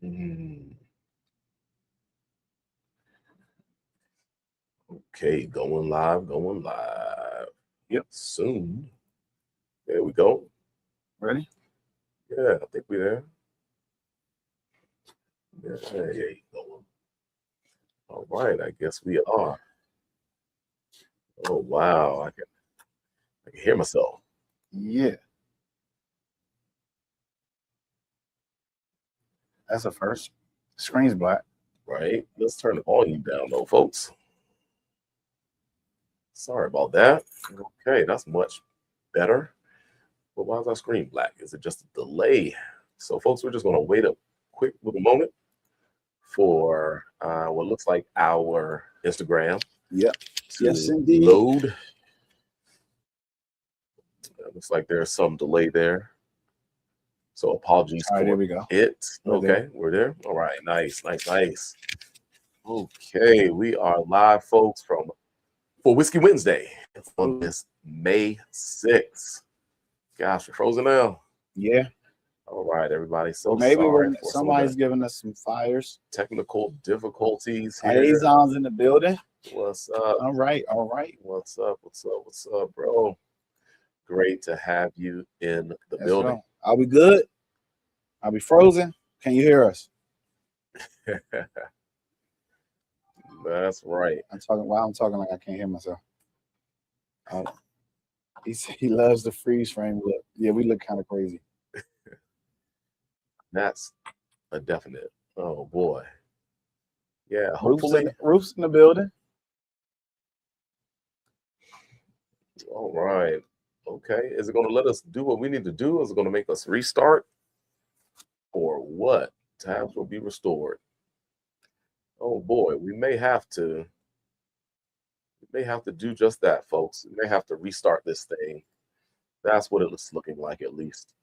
Okay, going live. Yep. Soon. There we go. Ready? Yeah, I think we're there. Yeah, there you go. All right, I guess we are. Oh wow, I can hear myself. Yeah. That's a first. Screen's black. Right. Let's turn the volume down though, folks. Sorry about that. Okay, that's much better. But why is our screen black? Is it just a delay? So, folks, we're just going to wait a quick little moment for what looks like our Instagram. Yep. To yes, indeed. load. Looks like there's some delay there. So apologies All right, for there we go. it. We're there. We're there. All right, nice. Okay, we are live, folks, for Whiskey Wednesday on this May 6th. Gosh, we're frozen now. Yeah. All right, everybody. So maybe sorry somebody's giving us some fires. Technical difficulties here. Liaisons in the building. What's up? All right. What's up, bro? Great to have you in the building. Right. Are we good? Are we frozen? Can you hear us? That's right. I'm talking like I can't hear myself. He loves the freeze frame look. Yeah, we look kind of crazy. That's a definite. Oh boy. Yeah, hopefully. Roof's in the building. All right. Okay. Is it going to let us do what we need to do? Is it going to make us restart? Or what? Tabs will be restored. Oh boy, we may have to do just that, folks. We may have to restart this thing. That's what it's looking like, at least.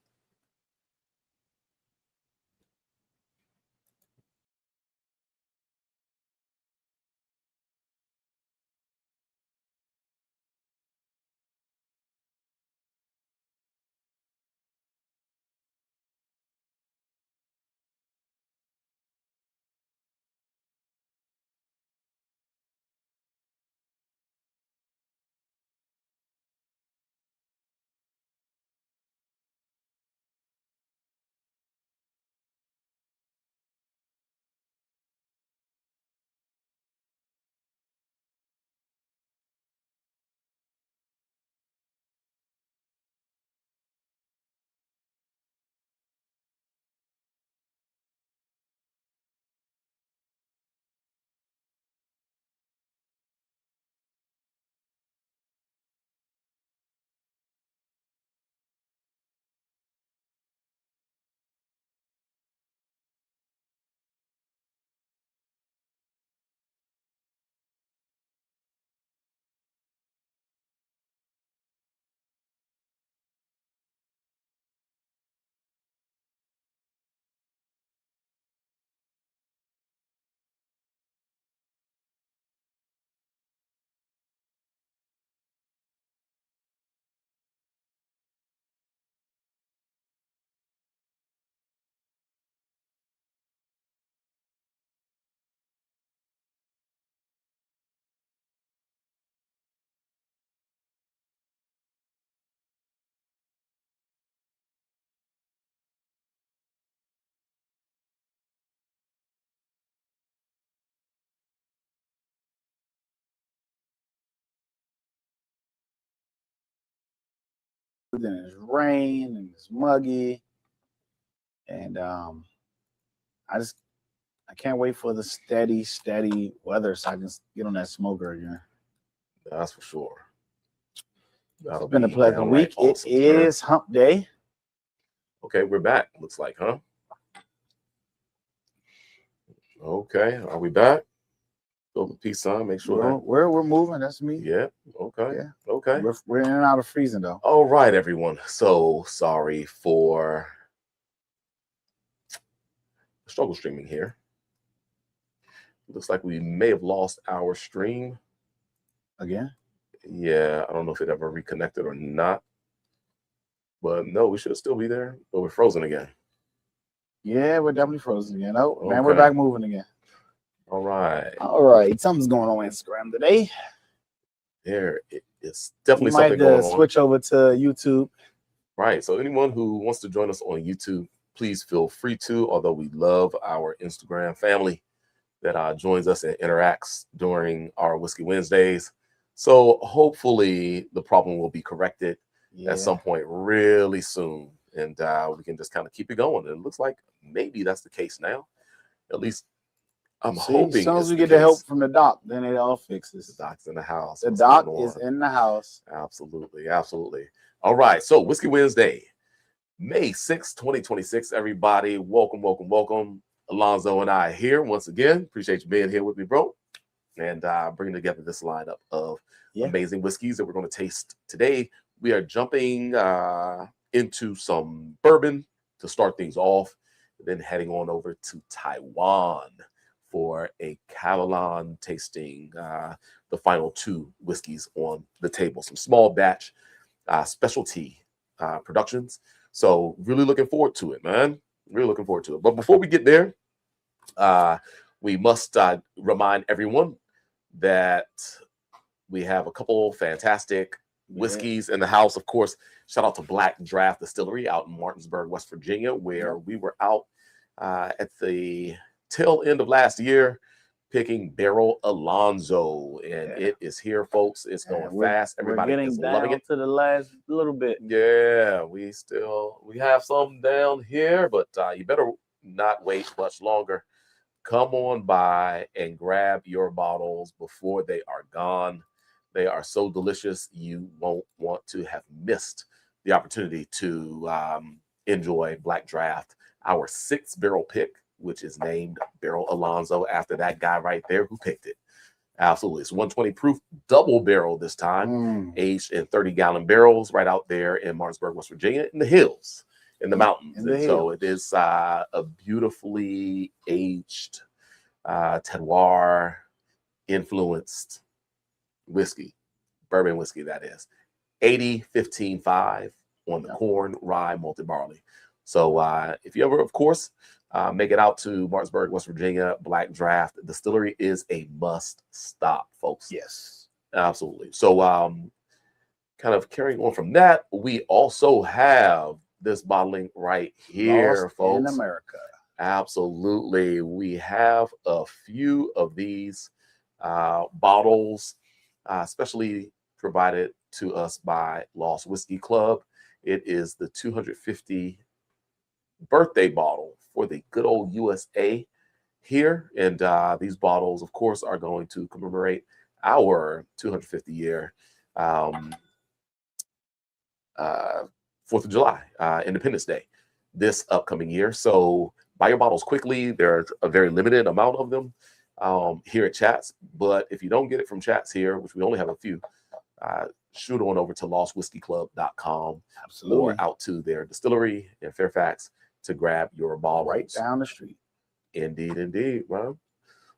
And it's rain and it's muggy. And I can't wait for the steady weather so I can get on that smoker again. That's for sure. It's been a pleasant week. Awesome. It is hump day. Okay, we're back. Looks like, huh? Okay, are we back? Throw the peace sign. Make sure we're moving. That's me. Yeah. Okay. Yeah. Okay. We're in and out of freezing though. All right, everyone. So sorry for struggle streaming here. Looks like we may have lost our stream again. Yeah, I don't know if it ever reconnected or not. But no, we should still be there. But we're frozen again. Yeah, we're definitely frozen again. Oh, man, Okay. we're back moving again. All right. All right. Something's going on Instagram today. There is definitely You might something going on. switch over to YouTube. Right. So anyone who wants to join us on YouTube, please feel free to, although we love our Instagram family that joins us and interacts during our Whiskey Wednesdays. So hopefully the problem will be corrected at some point really soon. And we can just kind of keep it going. And it looks like maybe that's the case now. At least I'm hoping. As soon as we get the help from the doc, then it all fixes. The doc's in the house. The doc is in the house. Absolutely. Absolutely. All right. So Whiskey Wednesday, May 6th, 2026. Everybody, welcome, welcome, welcome. Alonzo and I here once again. Appreciate you being here with me, bro. And bringing together this lineup of amazing whiskeys that we're going to taste today. We are jumping into some bourbon to start things off, then heading on over to Taiwan for a Kavalan tasting, the final two whiskeys on the table. Some small batch specialty productions. So really looking forward to it, man. Really looking forward to it. But before we get there, we must remind everyone that we have a couple fantastic whiskeys in the house. Of course, shout out to Black Draft Distillery out in Martinsburg, West Virginia, where we were out at the tail end of last year picking Barrel Alonzo, and it is here, folks. It's going fast. Everybody is loving it. To the last little bit. Yeah, we have some down here, but you better not wait much longer. Come on by and grab your bottles before they are gone. They are so delicious. You won't want to have missed the opportunity to enjoy Black Draft, our 6th barrel pick, which is named Barrel Alonzo after that guy right there who picked it. Absolutely. It's 120 proof double barrel this time, aged in 30-gallon barrels right out there in Martinsburg, West Virginia, in the hills, in the mountains. So it is a beautifully aged terroir influenced whiskey, bourbon whiskey, that is. 80-15-5 on the corn, rye, malted barley. So if you ever, of course, make it out to Martinsburg, West Virginia, Black Draft Distillery is a must stop, folks. Yes, absolutely. So kind of carrying on from that, we also have this bottling right here, Lost folks. in America. Absolutely. We have a few of these bottles, especially provided to us by Lost Whiskey Club. It is the 250 birthday bottle for the good old USA here. And these bottles, of course, are going to commemorate our 250 year 4th of July, Independence Day, this upcoming year. So buy your bottles quickly. There's a very limited amount of them here at Chats. But if you don't get it from Chats here, which we only have a few, shoot on over to lostwhiskeyclub.com. Absolutely. Or out to their distillery in Fairfax to grab your bottle. Right down the street. Indeed, indeed, man.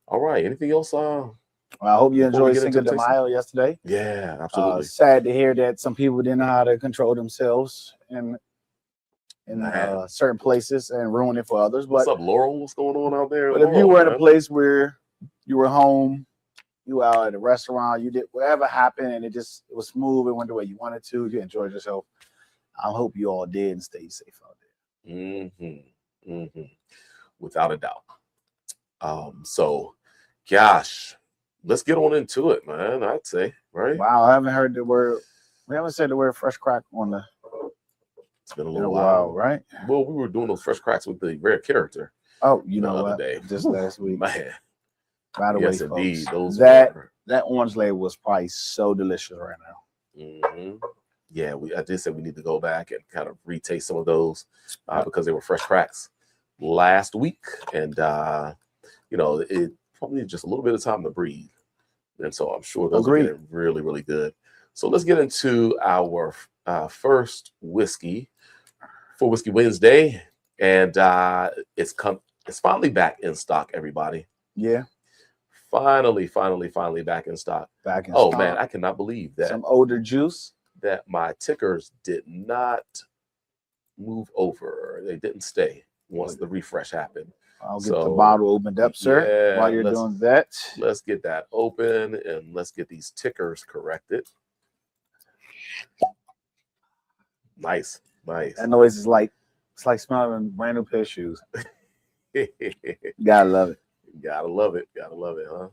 All right. Anything else? Well, I hope you enjoyed Cinco de Mayo yesterday. Yeah, absolutely. Sad to hear that some people didn't know how to control themselves in certain places and ruin it for others. But what's up, Laurel? What's going on out there? But Laurel, if you were in a place where you were home, you were out at a restaurant, you did whatever happened, and it was smooth and went the way you wanted to, you enjoyed yourself. I hope you all did and stay safe out there. Without a doubt. So, gosh, let's get on into it, man. I'd say, right? Wow, I haven't heard the word. We haven't said the word fresh crack on the. It's been a little while, right? Well, we were doing those fresh cracks with the rare character. Oh, you know what? Day. Just last week, man. By the way, folks, indeed. That orange label was probably so delicious right now. Yeah, I did say we need to go back and kind of retaste some of those because they were fresh cracks last week, and it probably just a little bit of time to breathe, and so I'm sure those are getting really, really good. So let's get into our first whiskey for Whiskey Wednesday, and it's finally back in stock, everybody. Yeah. Finally back in stock. Oh man, I cannot believe that. Some older juice. That my tickers did not move over. They didn't stay. once the refresh happened. I'll get the bottle opened up, sir, while you're doing that. Let's get that open and let's get these tickers corrected. Nice. That noise is like, it's like smelling a brand new pair of shoes. Gotta love it. Gotta love it, huh?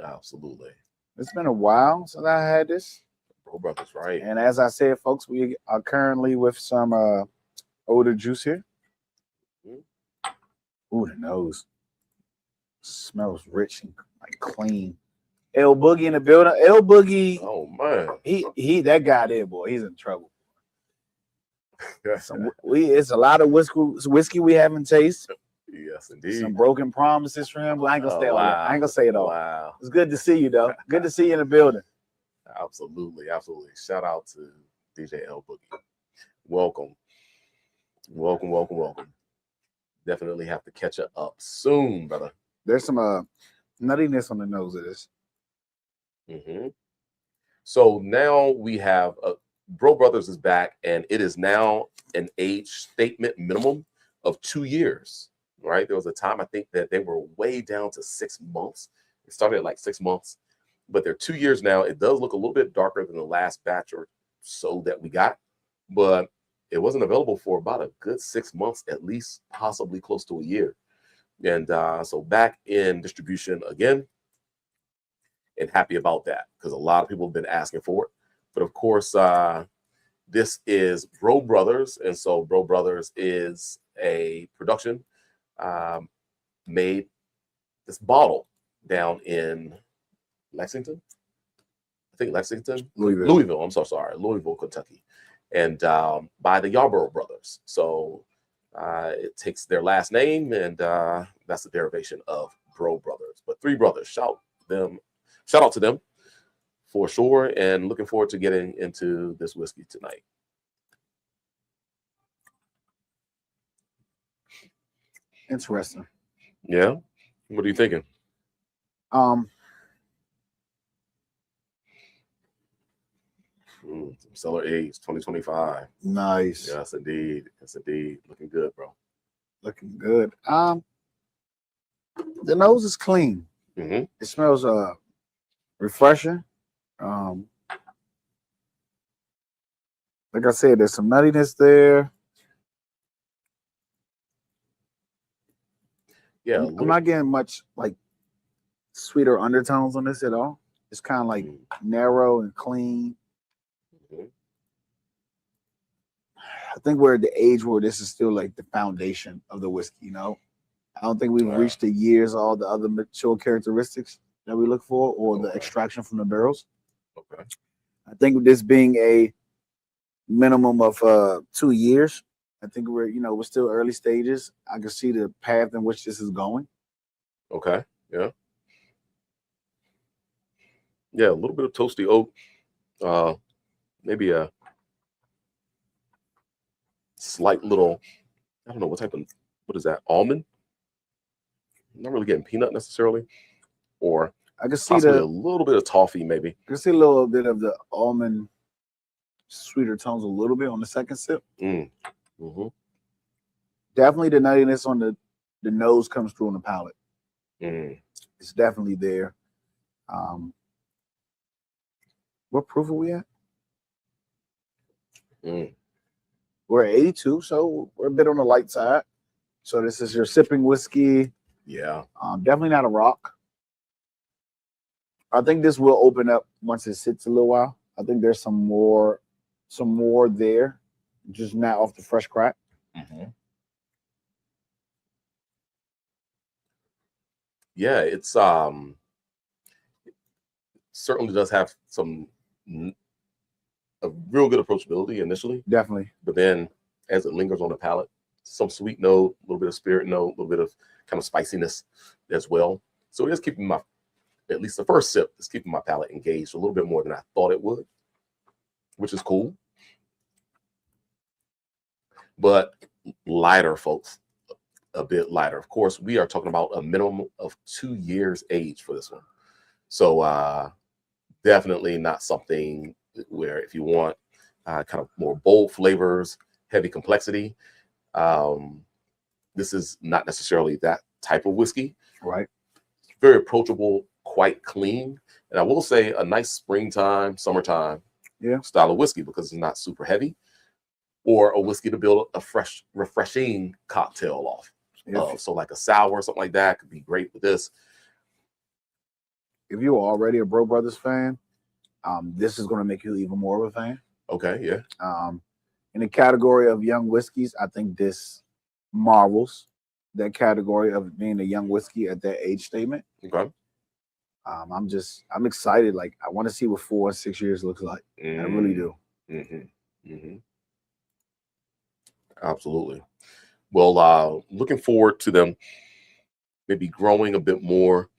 Absolutely. It's been a while since I had this. Brough Brothers, right? And as I said, folks, we are currently with some older juice here. Ooh, the nose smells rich and like clean. L Boogie in the building. L Boogie. Oh man, he that guy there, boy. He's in trouble. It's a lot of whiskey we haven't tasted. Yes, indeed. Some broken promises from him. But I ain't gonna stay on that. I ain't gonna say it all. Wow. It's good to see you, though. Good to see you in the building. Absolutely. Shout out to DJ L Boogie. Welcome. Definitely have to catch up soon, brother. There's some nuttiness on the nose of this. So now we have Brough Brothers is back, and it is now an age statement minimum of 2 years. Right? There was a time I think that they were way down to 6 months. It started at like 6 months, but they're 2 years now. It does look a little bit darker than the last batch or so that we got, but it wasn't available for about a good 6 months, at least possibly close to a year. And so back in distribution again, and happy about that because a lot of people have been asking for it. But of course, this is Brough Brothers, and so Brough Brothers is a production made this bottle down in Lexington. I think Lexington, Louisville. I'm so sorry, Louisville, Kentucky, and by the Yarborough brothers. So it takes their last name, and that's the derivation of Brough Brothers. But 3 brothers, shout out to them for sure, and looking forward to getting into this whiskey tonight. Interesting. Yeah. What are you thinking? Cellar age 2025. Nice. Yes, indeed. Looking good, bro. Looking good. The nose is clean. It smells refreshing. Like I said, there's some nuttiness there. Yeah, I'm not getting much like sweeter undertones on this at all. It's kind of like narrow and clean. I think we're at the age where this is still like the foundation of the whiskey, you know? I don't think we've reached the years, all the other mature characteristics that we look for, or the extraction from the barrels. Okay. I think with this being a minimum of 2 years, I think we're still early stages. I can see the path in which this is going. Okay. Yeah. Yeah, a little bit of toasty oak. Maybe a slight little, I don't know what is that? Almond? I'm not really getting peanut necessarily. Or I can see a little bit of toffee, maybe. I can see a little bit of the almond sweeter tones a little bit on the second sip. Definitely the nuttiness on the nose comes through on the palate. It's definitely there. What proof are we at? We're at 82, so we're a bit on the light side. So this is your sipping whiskey. Yeah. Definitely not a rock. I think this will open up once it sits a little while. I think there's some more there, just not off the fresh crack. Yeah, it's certainly does have a real good approachability initially. Definitely. But then as it lingers on the palate, some sweet note, a little bit of spirit note, a little bit of kind of spiciness as well. So it is keeping at least the first sip is keeping my palate engaged a little bit more than I thought it would, which is cool. But lighter, folks, a bit lighter. Of course, we are talking about a minimum of 2 years age for this one. So definitely not something where if you want kind of more bold flavors, heavy complexity, This is not necessarily that type of whiskey. Right. Very approachable, quite clean. And I will say a nice springtime, summertime style of whiskey because it's not super heavy, or a whiskey to build a fresh, refreshing cocktail off. So like a sour, something like that could be great with this. If you're already a Brough Brothers fan, this is going to make you even more of a fan. Okay, yeah. In the category of young whiskeys, I think this marvels that category of being a young whiskey at that age statement. Okay. I'm excited. Like, I want to see what 4 or 6 years looks like. I really do. Absolutely. Well, looking forward to them maybe growing a bit more,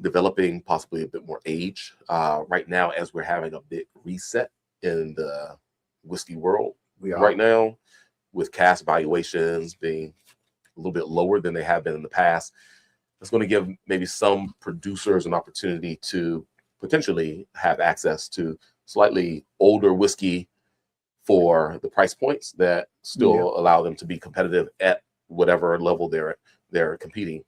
developing possibly a bit more age. Right now, as we're having a big reset in the whiskey world right now, with cask valuations being a little bit lower than they have been in the past, it's going to give maybe some producers an opportunity to potentially have access to slightly older whiskey for the price points that still allow them to be competitive at whatever level they're competing.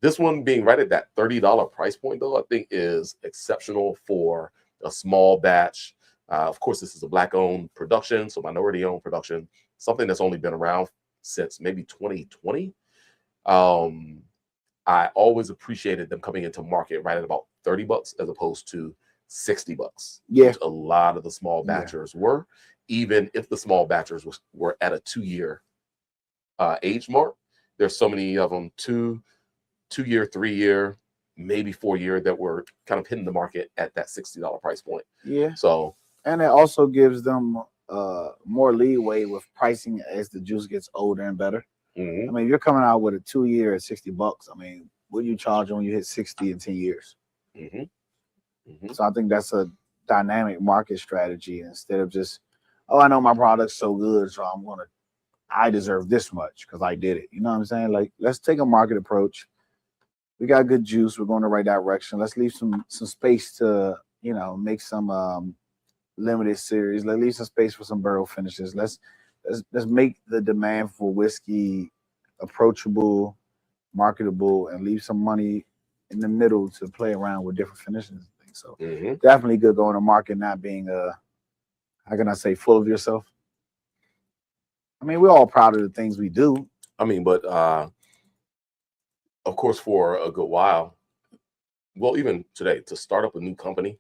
This one being right at that $30 price point, though, I think is exceptional for a small batch. Of course, this is a Black-owned production, so minority-owned production, something that's only been around since maybe 2020. I always appreciated them coming into market right at about $30 as opposed to $60. Yeah, which a lot of the small batchers were, even if the small batchers were at a 2-year age mark. There's so many of them, 2-year, 3-year, maybe 4-year, that were kind of hitting the market at that $60 price point. Yeah. So, and it also gives them more leeway with pricing as the juice gets older and better. I mean, if you're coming out with a 2-year at $60, I mean, what do you charge when you hit 60 in 10 years? So I think that's a dynamic market strategy instead of just, oh, I know my product's so good, so I deserve this much because I did it. You know what I'm saying? Like, let's take a market approach. We got good juice. We're going the right direction. Let's leave some space to, make some limited series. Let's leave some space for some barrel finishes. Let's make the demand for whiskey approachable, marketable, and leave some money in the middle to play around with different finishes and things. So definitely good going to market, not being how can I say, full of yourself. I mean, we're all proud of the things we do. I mean, but of course, for a good while, well, even today, to start up a new company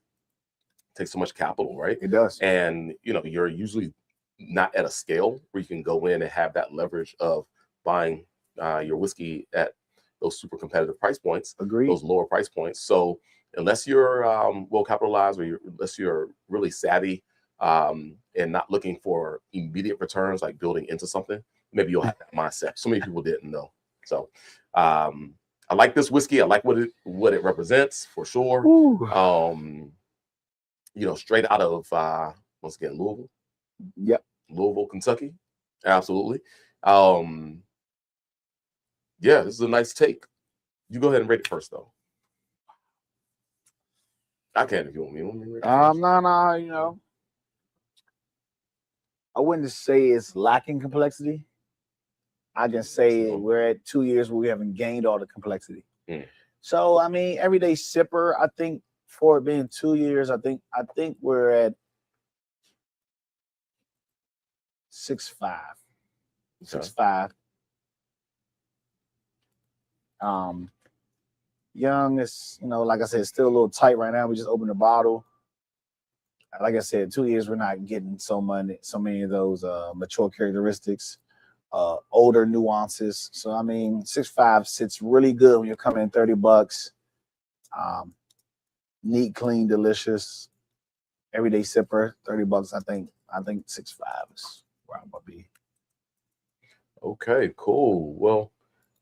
takes so much capital, right? It does. And, you're usually not at a scale where you can go in and have that leverage of buying your whiskey at those super competitive price points, those lower price points. So unless you're well capitalized, or unless you're really savvy and not looking for immediate returns, like building into something, maybe you'll have that mindset. So many people didn't know. So I like this whiskey. I like what it represents for sure. Straight out of once again, Louisville. Yep. Louisville, Kentucky. Absolutely. Yeah, this is a nice take. You go ahead and rate it first, though. I can if you want me. No, I wouldn't say it's lacking complexity. I can say we're at 2 years where we haven't gained all the complexity. So, I mean, everyday sipper, I think for it being 2 years, I think we're at 6.5. 6.5. Young is, like I said, still a little tight right now. We just opened the bottle. Like I said, 2 years, we're not getting so many of those mature characteristics, older nuances. So, I mean, 6.5 sits really good when you're coming in $30. Neat, clean, delicious, everyday sipper, $30. I think 6.5 is where I'm gonna be. Okay, cool. Well,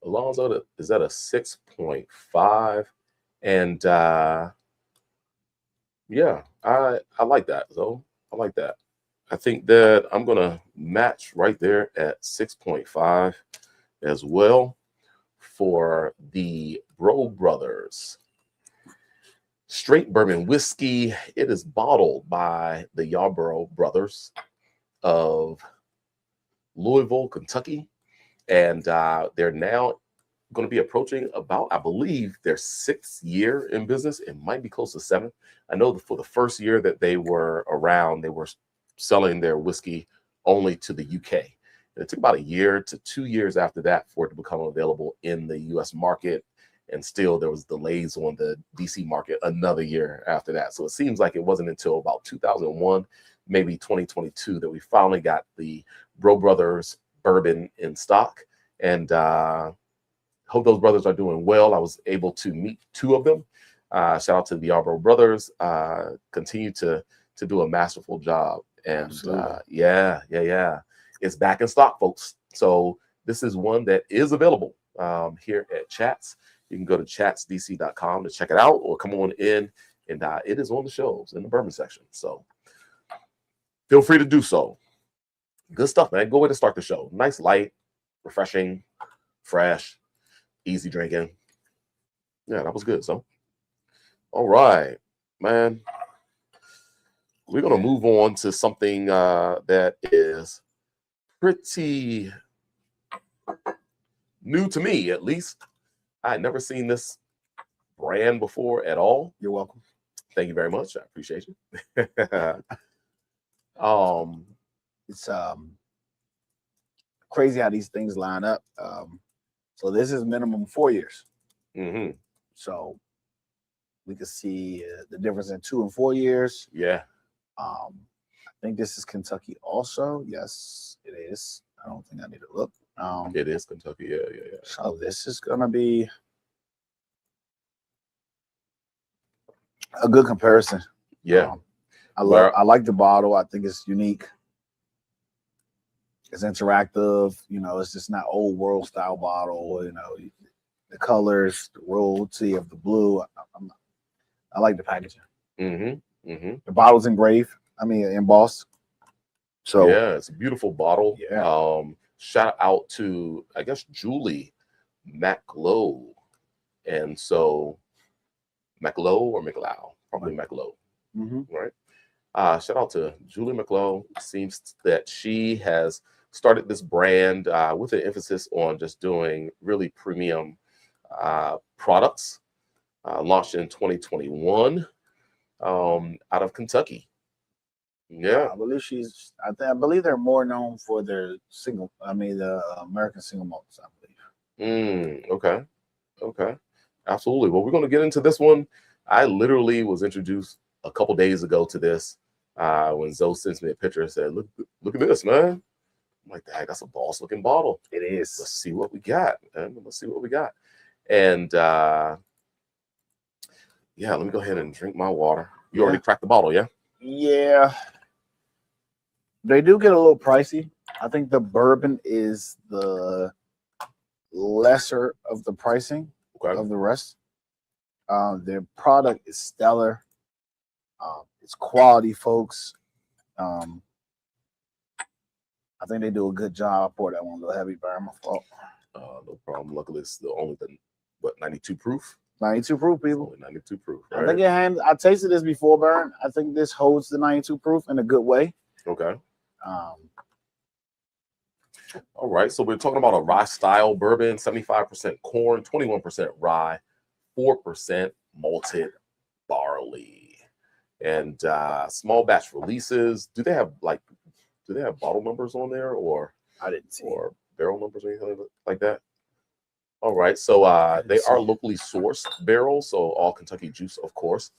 Alonzo is at a 6.5, and yeah, I like that. So I like that. I think that I'm gonna match right there at 6.5 as well for the Brough Brothers straight bourbon whiskey. It is bottled by the Yarborough brothers of Louisville, Kentucky. And they're now going to be approaching about, I believe, their 6th year in business. It might be close to 7. I know for the first year that they were around, they were selling their whiskey only to the UK. And it took about a year to 2 years after that for it to become available in the US market. And still there was delays on the DC market another year after that. So it seems like it wasn't until about 2001, maybe 2022, that we finally got the Brough Brothers bourbon in stock. And hope those brothers are doing well. I was able to meet 2 of them. Shout out to the Brough Brothers. Continue to do a masterful job. And yeah. It's back in stock, folks. So this is one that is available here at Chats. You can go to chatsdc.com to check it out, or come on in, and it is on the shelves in the bourbon section. So feel free to do so. Good stuff, man. Good way to start the show. Nice, light, refreshing, fresh, easy drinking. Yeah, that was good. So, all right, man. We're going to move on to something that is pretty new to me, at least. I had never seen this brand before at all. You're welcome. Thank you very much. I appreciate you. It's crazy how these things line up. So this is minimum 4 years. Mm-hmm. So we can see the difference in 2 and 4 years. Yeah. I think this is Kentucky also. Yes, it is. I don't think I need to look. It is Kentucky. Yeah. So this is gonna be a good comparison. Yeah. I like the bottle. I think it's unique. It's interactive. You know, it's just not old world style bottle. You know, the colors, the royalty of the blue. I like the packaging. Mm-hmm. Mm-hmm. The bottle's engraved. I mean, embossed. So yeah, it's a beautiful bottle. Yeah. Shout out to, I guess, Julie Macklowe. And so Macklowe or Macklowe? Probably Macklowe. Mm-hmm. Right. Shout out to Julie Macklowe. Seems that she has started this brand with an emphasis on just doing really premium products. Launched in 2021 out of Kentucky. Yeah, I believe I believe they're more known for their the American single malts, I believe. Okay. Absolutely. Well, we're going to get into this one. I literally was introduced a couple days ago to this when Zoe sends me a picture and said, look at this, man. I'm like, dang, that's a boss looking bottle. It is. Let's see what we got, man. Let's see what we got. And yeah, let me go ahead and drink my water. You already cracked the bottle, yeah? Yeah. They do get a little pricey. I think the bourbon is the lesser of the pricing of the rest. Their product is stellar. It's quality, folks. I think they do a good job. I poured that one a little heavy, Burn. My fault. No problem. Luckily, it's only 92 proof. 92 proof, people. Only 92 proof. Right? I think I tasted this before, Burn. I think this holds the 92 proof in a good way. Okay. All right. So we're talking about a rye style bourbon, 75% corn, 21% rye, 4% malted barley, and small batch releases. Do they have bottle numbers on there, or I didn't see, or barrel numbers or anything like that? All right. So they are locally sourced barrels, so all Kentucky juice, of course.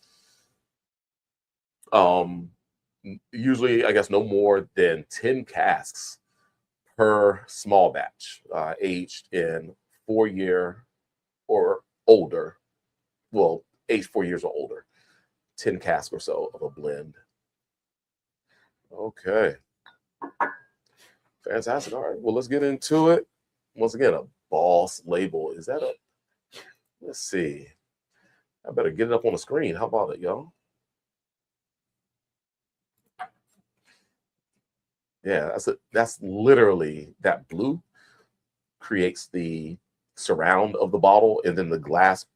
Usually, I guess, no more than 10 casks per small batch, aged in 4 year or older. Well, aged 4 years or older. 10 casks or so of a blend. Okay. Fantastic. All right. Well, let's get into it. Once again, a Boss label. Is that let's see. I better get it up on the screen. How about it, y'all? Yeah, that's literally that blue creates the surround of the bottle, and then the glass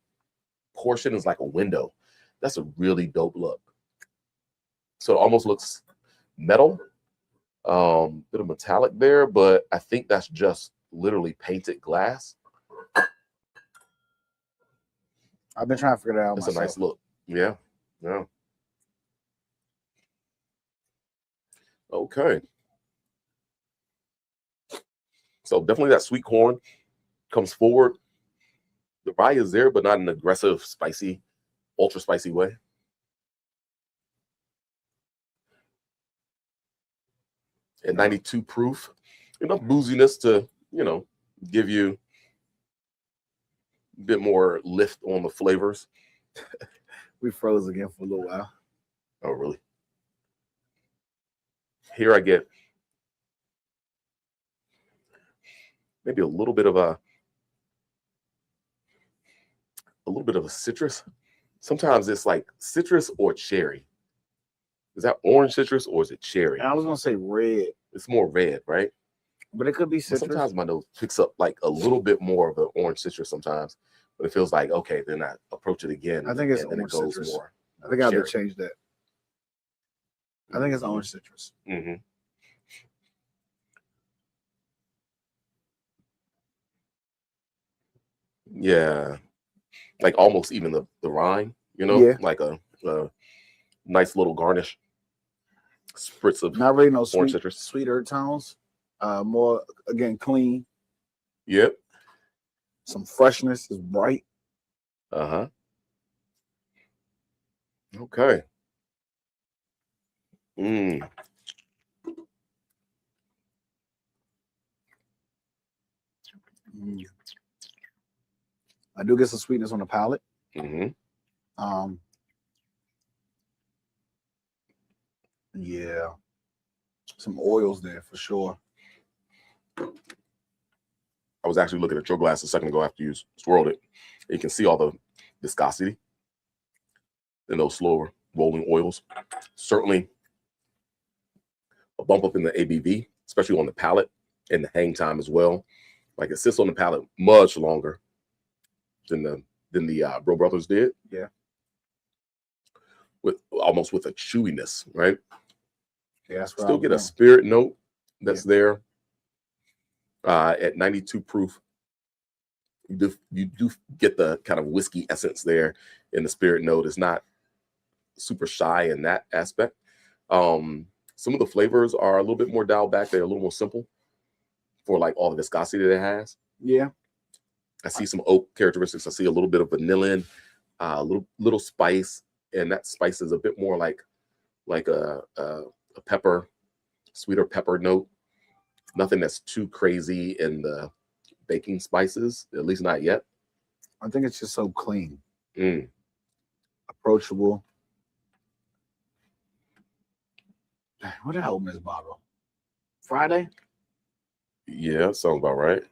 portion is like a window. That's a really dope look. So it almost looks metal, Bit of metallic there, but I think that's just literally painted glass. I've been trying to figure that out It's myself. a nice look. Yeah. Yeah. Okay. So definitely that sweet corn comes forward. The rye is there, but not an aggressive, spicy, ultra spicy way. At 92 proof, enough booziness to, give you a bit more lift on the flavors. We froze again for a little while. Oh, really? Here I get maybe a little bit of a citrus. Sometimes it's like citrus or cherry. Is that orange citrus or is it cherry? I was gonna say red. It's more red, right? But it could be citrus. Sometimes my nose picks up like a little bit more of the orange citrus sometimes, but it feels like, okay, then I approach it again. I think it's and then orange it goes citrus. more. I think I have to change that. I think it's orange citrus. Mm-hmm. Yeah, like almost even the rind, Yeah. like a nice little garnish, spritz of not really no orange sweet, citrus. Sweet earth tones. More again clean. Yep. Some freshness is bright. Uh-huh. Okay. I do get some sweetness on the palate. Mm-hmm. Yeah, some oils there for sure. I was actually looking at your glass a second ago after you swirled it. You can see all the viscosity in those slower rolling oils. Certainly a bump up in the ABV, especially on the palate and the hang time as well. Like it sits on the palate much longer than the Brough Brothers did. Yeah. With almost with a chewiness, right? Yeah, that's still get a spirit note that's there. At 92 proof, you do get the kind of whiskey essence there in the spirit note. It's not super shy in that aspect. Some of the flavors are a little bit more dialed back. They're a little more simple for like all the viscosity that it has. Yeah. I see some oak characteristics. I see a little bit of vanillin, a little spice, and that spice is a bit more like a pepper, sweeter pepper note. Nothing that's too crazy in the baking spices, at least not yet. I think it's just so clean, approachable. What did I open this bottle? Friday? Yeah, sounds about right.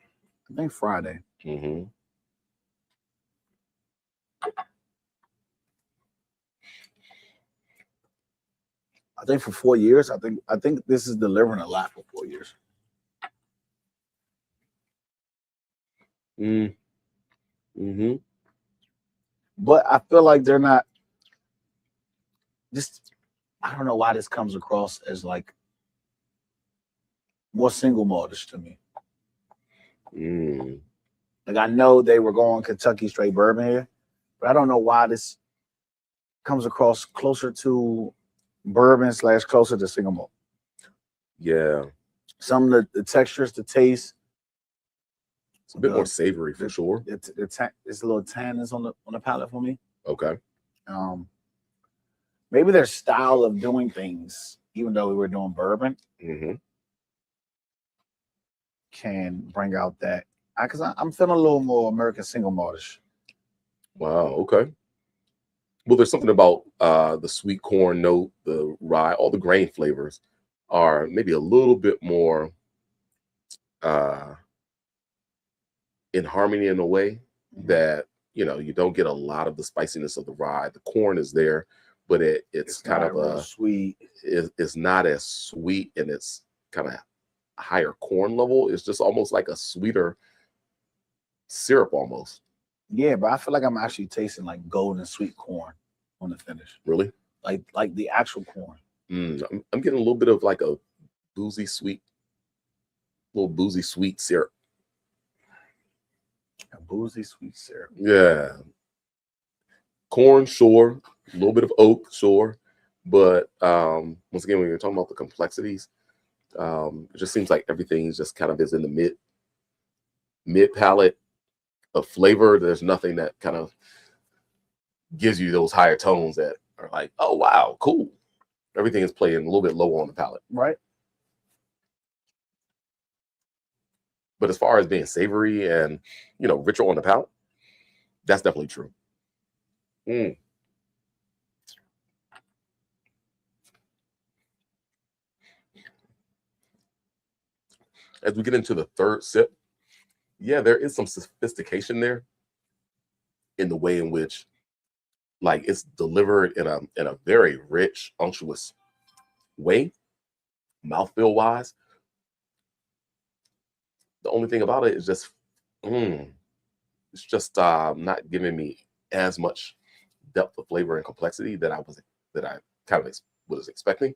I think Friday. Mm-hmm. I think for 4 years. I think this is delivering a lot for 4 years. Mm-hmm. But I feel like they're not. Just I don't know why this comes across as like more single maltish to me. Like I know they were going Kentucky straight bourbon here, but I don't know why this comes across closer to bourbon / closer to single malt. Yeah. Some of the textures, the taste. It's a bit more savory for sure. It's a little tannins on the palate for me. Okay. Maybe their style of doing things, even though we were doing bourbon, can bring out that. Because I'm feeling a little more American single maltish. Wow. Okay. Well, there's something about the sweet corn note, the rye, all the grain flavors are maybe a little bit more in harmony in a way that you don't get a lot of the spiciness of the rye. The corn is there, but it's kind of a sweet. It's not as sweet, and it's kind of higher corn level. It's just almost like a sweeter syrup almost. Yeah, but I feel like I'm actually tasting like golden sweet corn on the finish. Really? Like the actual corn. I'm getting a little bit of like a boozy sweet, little boozy sweet syrup. A boozy sweet syrup. Yeah. Corn, sure. A little bit of oak, sure. But once again, when you're talking about the complexities, it just seems like everything just kind of is in the mid palate of flavor. There's nothing that kind of gives you those higher tones that are like, oh wow, cool. Everything is playing a little bit lower on the palate. Right. But as far as being savory and, you know, richer on the palate, that's definitely true. As we get into the third sip, yeah, there is some sophistication there in the way in which, like, it's delivered in a very rich, unctuous way, mouthfeel wise. The only thing about it is just, it's just not giving me as much depth of flavor and complexity that I kind of was expecting.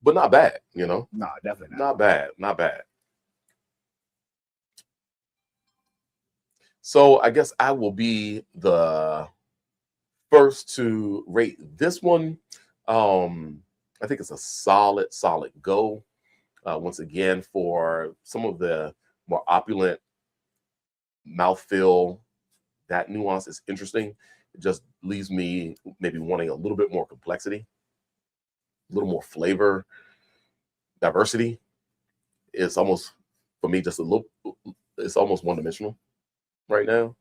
But not bad, you know. No, definitely not bad. Not bad. So I guess I will be the first to rate this one. I think it's a solid go. Once again, for some of the more opulent mouthfeel, that nuance is interesting. It just leaves me maybe wanting a little bit more complexity, a little more flavor, diversity. It's almost, for me, just a little, it's almost one-dimensional right now.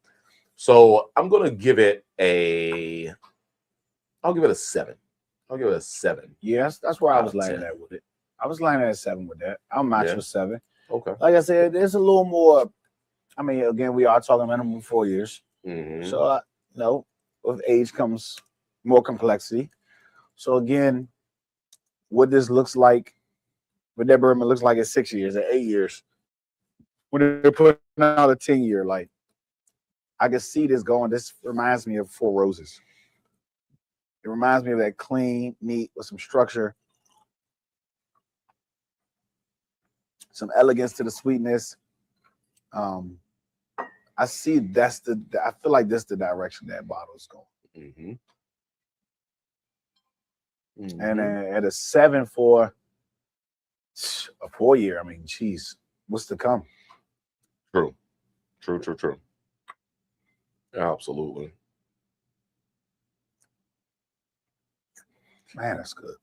So I'm going to give it I'll give it a 7. I'll give it a 7. Yes, that's where I was landing at with it. I was landing at 7 with that. I'll match with 7. Okay. Like I said, there's a little more. I mean, again, we are talking minimum 4 years. So, no, with age comes more complexity. So, again, what this looks like, what that bourbon looks like at 6 years, at 8 years, when they're putting out a 10-year, like, I can see this going. This reminds me of Four Roses. It reminds me of that clean, neat, with some structure, some elegance to the sweetness. I see I feel like that's the direction that bottle is going. And at a 7 for a 4 year, I mean, geez, what's to come? True. Absolutely. Man, that's good.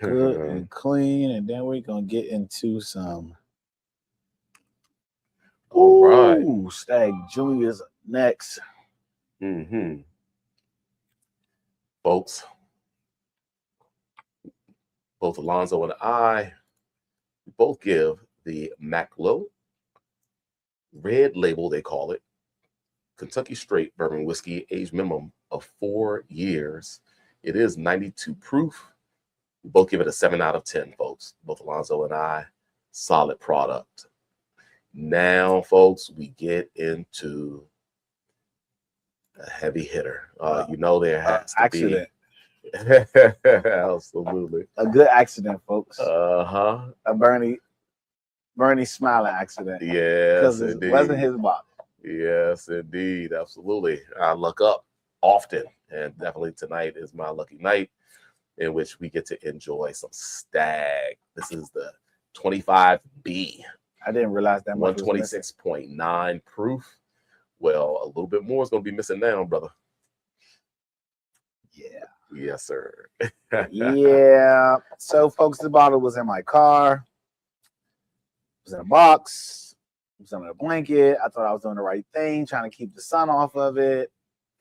Good and clean. And then we're going to get into some. All right. Stagg Junior's next. Folks, both Alonzo and I both give the Macklowe red label, they call it, Kentucky straight bourbon whiskey, age minimum of 4 years. It is 92 proof. We both give it a 7 out of 10, folks. Both Alonzo and I, solid product. Now, folks, we get into a heavy hitter. You know, there has to accident. Be. Absolutely. A good accident, folks. A Bernie smiling accident. Yes, because it wasn't his bottle. Yes, indeed. Absolutely. I luck up often, and definitely tonight is my lucky night in which we get to enjoy some Stagg. This is the 25B. I didn't realize that much. 126.9 proof. Well, a little bit more is going to be missing now, brother. Yeah. Yes, sir. Yeah. So, folks, the bottle was in my car. It was in a box. It was under a blanket. I thought I was doing the right thing, trying to keep the sun off of it.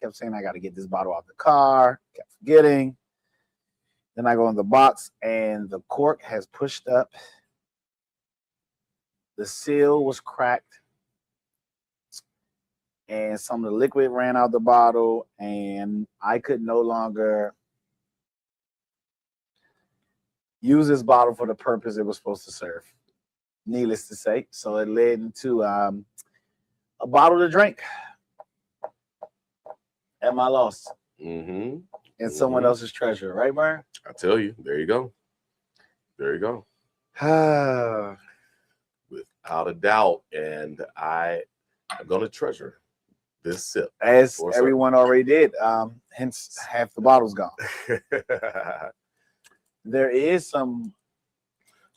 Kept saying I got to get this bottle out the car. Kept forgetting. Then I go in the box, and the cork has pushed up. The seal was cracked. And some of the liquid ran out the bottle, and I could no longer use this bottle for the purpose it was supposed to serve. Needless to say. So it led into a bottle to drink at my loss. And someone else's treasure, right, Brian? I tell you, there you go. There you go. Ah, Without a doubt. And I am going to treasure this sip. as everyone already did. Hence, half the bottle's gone. There is some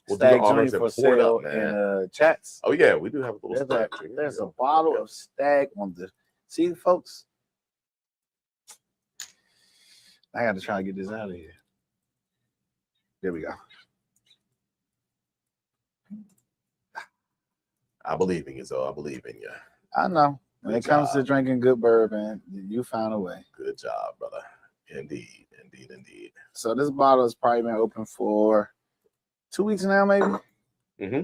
Stagg 20 for sale in chats. Oh yeah, we do have a little. There's a bottle of Stagg on the. See, folks. I got to try to get this out of here. There we go. I believe in you, Zoe. I believe in you. I know. When it comes to drinking good bourbon, you found a way. Good job, brother. Indeed. So this bottle has probably been open for 2 weeks now, maybe. Mm-hmm.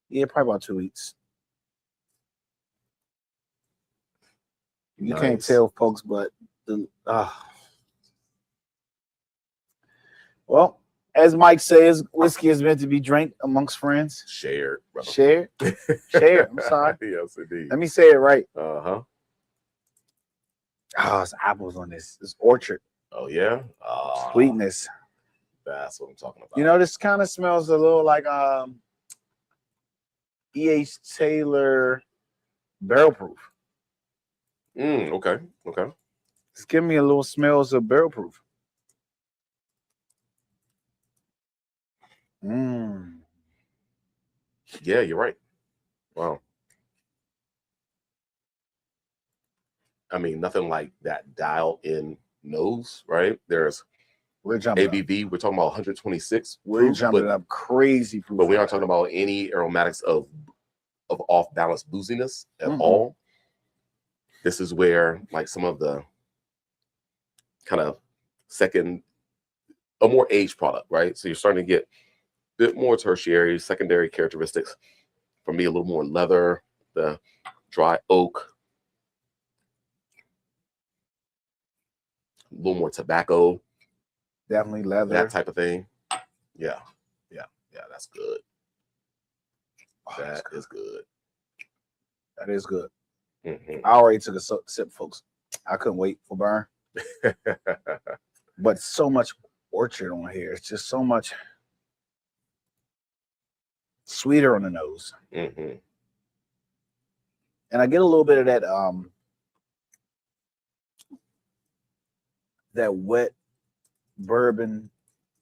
Yeah, probably about 2 weeks. You can't tell, folks, but well, as Mike says, whiskey is meant to be drank amongst friends. Shared, brother. Shared. I'm sorry. Yes, indeed. Let me say it right. Uh-huh. Oh, it's apples on this. It's orchard. Oh yeah. Sweetness. That's what I'm talking about. You know, this kind of smells a little like E.H. Taylor barrel proof. Okay. It's giving me a little smells of barrel proof. Yeah, you're right. Wow. I mean, nothing like that dialed in nose, right? There's ABV. We're talking about 126. We're jumping up crazy proof. But we aren't talking about any aromatics of off balance booziness at all. This is where like some of the kind of a more aged product, right? So you're starting to get a bit more tertiary, secondary characteristics. For me, a little more leather, the dry oak, a little more tobacco. Definitely leather. That type of thing. Yeah. That's good. That is good. That is good. I already took a sip, folks. I couldn't wait for burn. But so much orchard on here. It's just so much sweeter on the nose. And I get a little bit of that wet bourbon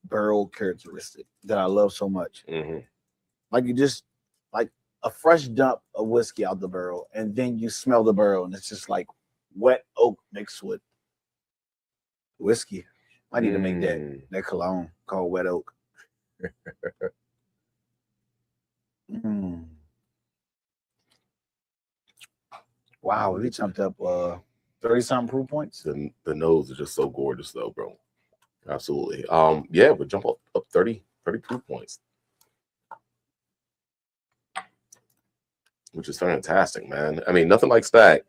barrel characteristic that I love so much. Like you just like a fresh dump of whiskey out the barrel, and then you smell the barrel, and it's just like wet oak mixed with whiskey. I need to make that cologne called wet oak. Wow, we jumped up 30-something proof points. The nose is just so gorgeous, though, bro. Absolutely. Yeah, we jump up 30 proof points, which is fantastic, man. I mean, nothing like Stagg.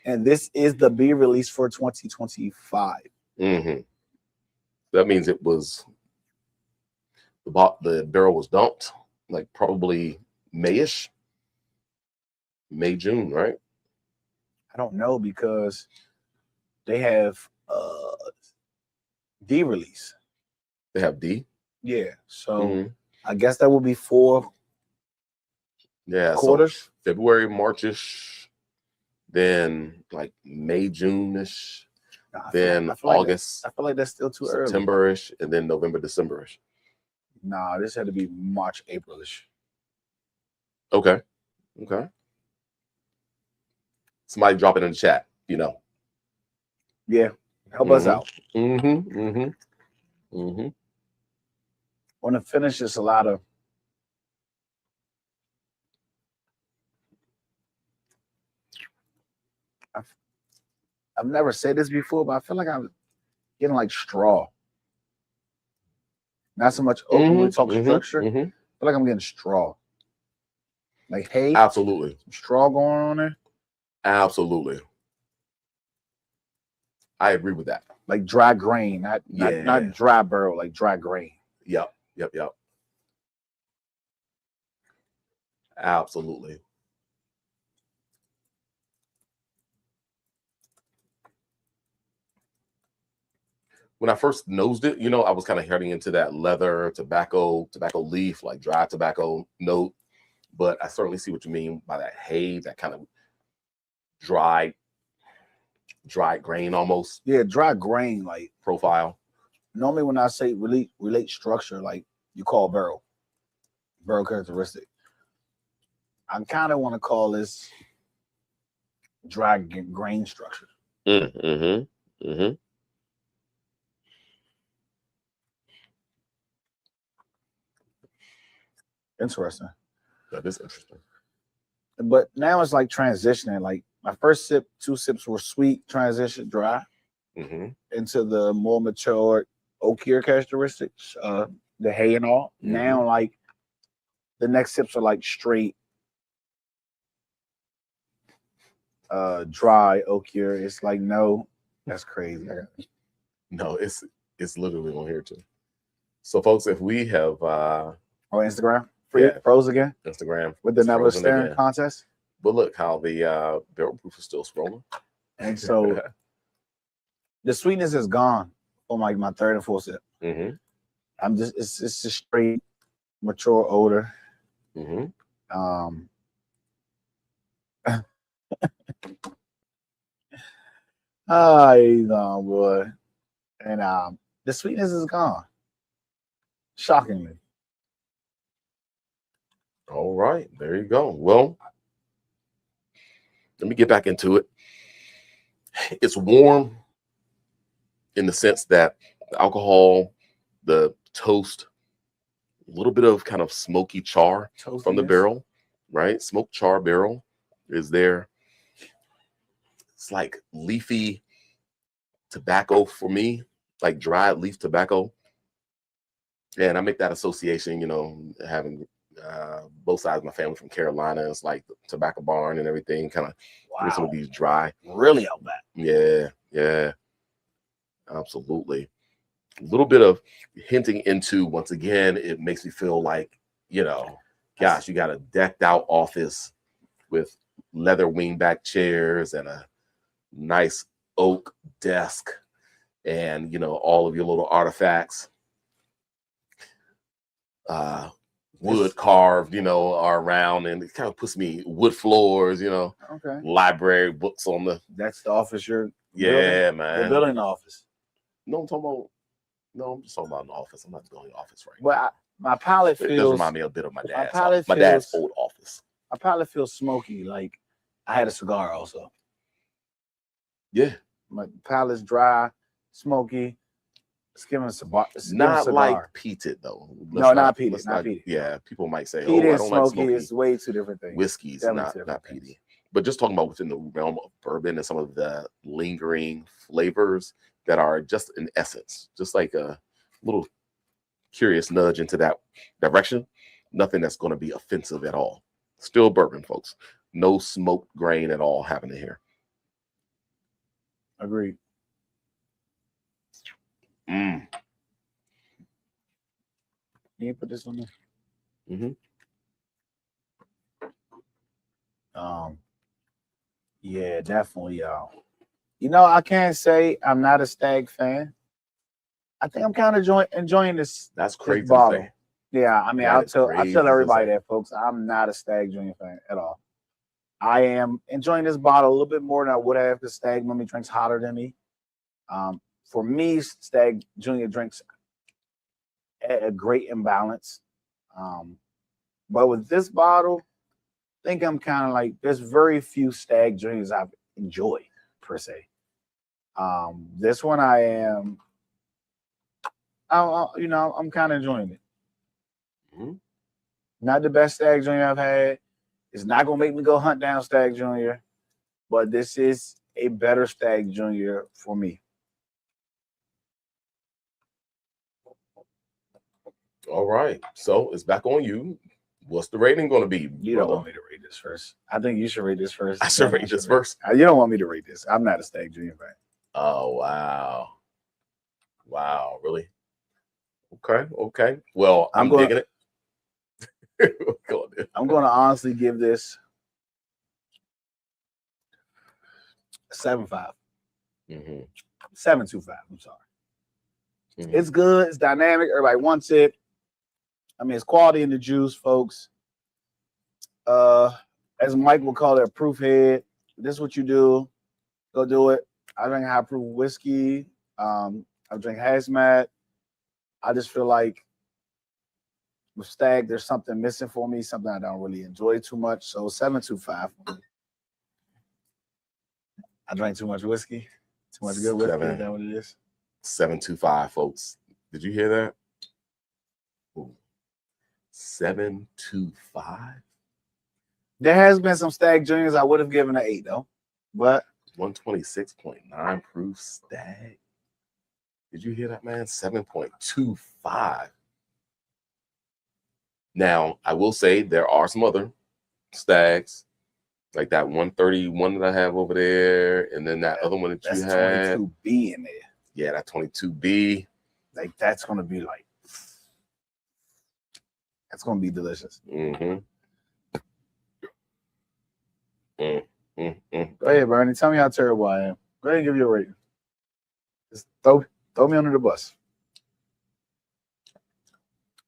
And this is the B release for 2025. That means it was the barrel was dumped like probably Mayish, May, June, right? I don't know because they have D release. They have D. Yeah, so I guess that will be 4 quarters. So February, Marchish, then like May, June-ish, then August. I feel like that's still too early. September-ish, and then November, December-ish. Nah, this had to be March, April-ish. Okay. Somebody drop it in the chat, Yeah, help us out. On the finish, it's a lot of I've never said this before, but I feel like I'm getting like straw. Not so much oak when we talk structure. I feel like I'm getting straw. Like hay. Absolutely. Some straw going on there. Absolutely. I agree with that. Like dry grain, not dry barrel, like dry grain. Yep. Absolutely. when I first nosed it, you know, I was kind of heading into that leather, tobacco leaf, like dry tobacco note. But I certainly see what you mean by that haze, that kind of dry grain almost. Yeah, dry grain, like profile. Normally when I say relate structure, like you call barrel characteristic. I kind of want to call this dry grain structure. Interesting. That is interesting. But now it's like transitioning. Like my first sip, 2 sips were sweet, transition dry into the more mature oakier characteristics, the hay and all. Now, like the next sips are like straight dry oakier. It's like, no, that's crazy. No, it's literally on here too. So folks, if we have on Instagram, froze again. Instagram with the never staring contest. But look how the barrel proof is still scrolling. And so the sweetness is gone on like my third and fourth sip. I'm just it's just straight mature odor. You know, boy. And the sweetness is gone. Shockingly. All right, there you go. Well, let me get back into it. It's warm in the sense that the alcohol, the toast, a little bit of kind of smoky char from the barrel, right? Smoked char barrel is there. It's like leafy tobacco for me, like dried leaf tobacco. And I make that association, you know, having both sides of my family from Carolina. It's like the tobacco barn and everything, kind of some of these dry. Really out back. Yeah, absolutely. A little bit of hinting into, once again, it makes me feel like, you know, gosh, you got a decked out office with leather wingback chairs and a nice oak desk and, you know, all of your little artifacts. Wood carved, you know, are around, and it kind of puts me wood floors, you know, library books on the. That's the office you're. Yeah, man. You're building the office. No, I'm talking about. No, I'm just talking about an office. I'm not building an office right now. My palate feels. It does remind me a bit of my dad's. My dad's old office. My palate feels smoky. Like I had a cigar also. Yeah. My palate's dry, smoky. It's giving a cigar. Not like peated though. No, not peated. Not peated. Yeah, people might say, peated "Oh, I and don't smoky like smoky." It's way two different things. Whiskies, not peated. But just talking about within the realm of bourbon and some of the lingering flavors that are just in essence, just like a little curious nudge into that direction. Nothing that's going to be offensive at all. Still bourbon, folks. No smoked grain at all happening here. Agreed. Can you put this on there? Yeah, definitely, y'all. You know, I can't say I'm not a Stagg fan. I think I'm kind of enjoying this. That's crazy. This bottle. Yeah, I mean, I tell everybody that, folks, I'm not a Stagg Junior fan at all. I am enjoying this bottle a little bit more than I would have because Stagg normally drinks hotter than me. For me, Stagg Junior drinks a great imbalance. But with this bottle, I think I'm kind of like, there's very few Stagg Juniors I've enjoyed per se. This one I am, you know, I'm kind of enjoying it. Not the best Stagg Junior I've had. It's not gonna make me go hunt down Stagg Junior, but this is a better Stagg Junior for me. All right, so it's back on you. What's the rating going to be? You don't want me to rate this first. I think you should rate this first. I should rate this first. You don't want me to rate this. I'm not a Stagg Junior fan. Oh, wow. Wow, really? Okay. Well, I'm digging it. I'm going to honestly give this 7.5. 7.25. I'm sorry. It's good. It's dynamic. Everybody wants it. I mean, it's quality in the juice, folks. As Mike will call it, a proof head. This is what you do. Go do it. I drink high proof whiskey. I drink hazmat. I just feel like with Stagg, there's something missing for me, something I don't really enjoy too much. So 725 for me. I drank too much whiskey. Too much good whiskey. Is that what it is? 725, folks. Did you hear that? Ooh. 725? There has been some Stagg Juniors I would have given an 8, though. But 126.9 proof Stagg. Did you hear that, man? 7.25. Now, I will say there are some other Staggs, like that 131 that I have over there, and then that other one that you had. 22B in there. Yeah, that 22B. Like, that's going to be like, that's going to be delicious. Mm-hmm. Go ahead, Bernie. Tell me how terrible I am. Go ahead and give you a rating. Just throw me under the bus.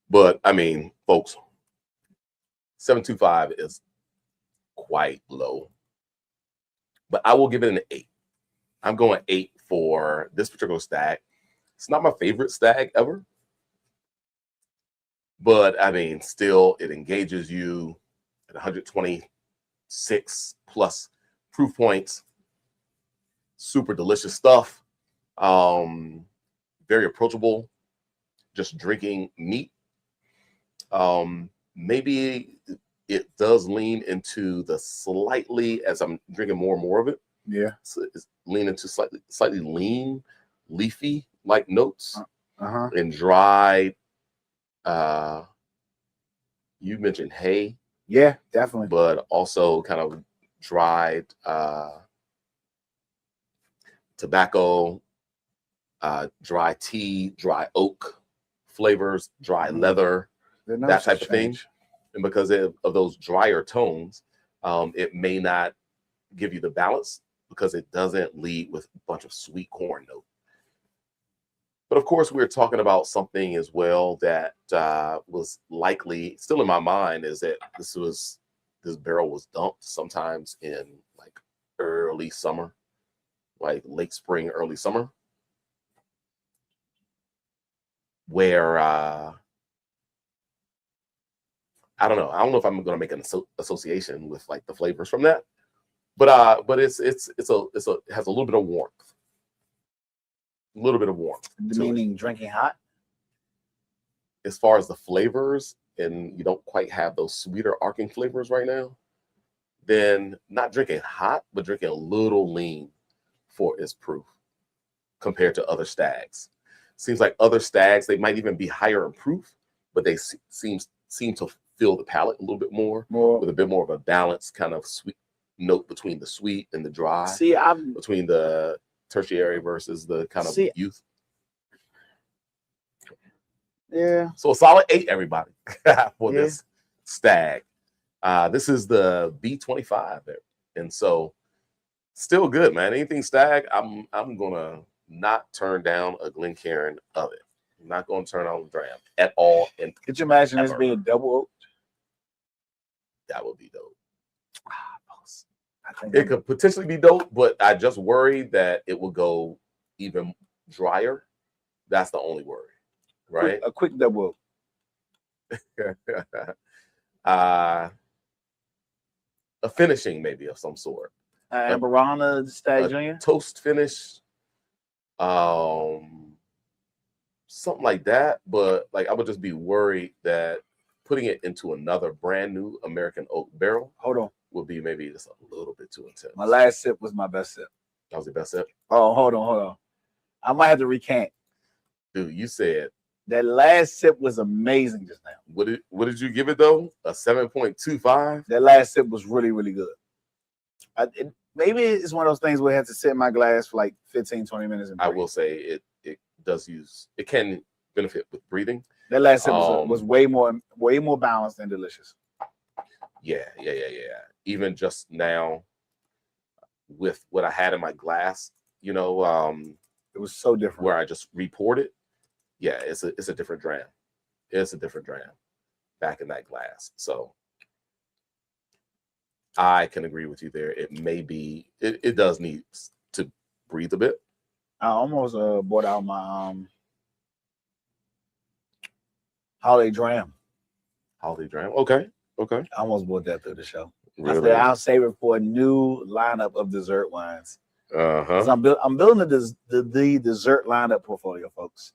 But I mean, folks, 725 is quite low. But I will give it an 8. I'm going 8 for this particular Stagg. It's not my favorite Stagg ever. But I mean, still, it engages you at 126 plus proof points. Super delicious stuff. Very approachable. Just drinking neat. Maybe it does lean into the slightly, as I'm drinking more and more of it. Yeah. It's lean into slightly lean, leafy like notes and dried. You mentioned hay. Yeah, definitely. But also kind of dried tobacco, dry tea, dry oak flavors, dry leather, that type of thing. And because of those drier tones, it may not give you the balance because it doesn't lead with a bunch of sweet corn note. But of course, we're talking about something as well that was likely still in my mind is that this barrel was dumped sometimes in like early summer, like late spring, early summer, where I don't know. I don't know if I'm going to make an association with like the flavors from that, but it has a little bit of warmth. A little bit of warmth. Meaning drinking hot? As far as the flavors, and you don't quite have those sweeter arcing flavors right now, then not drinking hot, but drinking a little lean for its proof compared to other Staggs. Seems like other Staggs, they might even be higher in proof, but they seem to fill the palate a little bit more with a bit more of a balanced kind of sweet note between the sweet and the dry. See, between the tertiary versus the kind of youth. Yeah. So a solid 8, everybody, for this Stagg. This is the B25 there. And so still good, man. Anything Stagg, I'm gonna not turn down a Glencairn of it. I'm not gonna turn on the Dram at all. And could you imagine this being double oaked? That would be dope. It could potentially be dope, but I just worry that it will go even drier. That's the only worry, right? A quick double oak. A finishing maybe of some sort. Amberana Stagg Junior? Toast finish. Something like that. But like I would just be worried that putting it into another brand new American oak barrel. Hold on. Would be maybe just a little bit too intense. My last sip was my best sip. That was your best sip? Oh, hold on. I might have to recant. Dude, you said that last sip was amazing just now. What did you give it though? A 7.25? That last sip was really, really good. Maybe it's one of those things where I have to sit in my glass for like 15, 20 minutes. And I will say it can benefit with breathing. That last sip was way more balanced and delicious. Yeah. Even just now with what I had in my glass, it was so different. Where I just repoured it, yeah, it's a different dram. It's a different dram back in that glass. So I can agree with you there. It may be, it does need to breathe a bit. I almost bought out my holiday dram. Holiday dram. Okay. Okay. I almost bought that through the show. Really? I said I'll save it for a new lineup of dessert wines. Uh-huh. I'm building the dessert lineup portfolio, folks.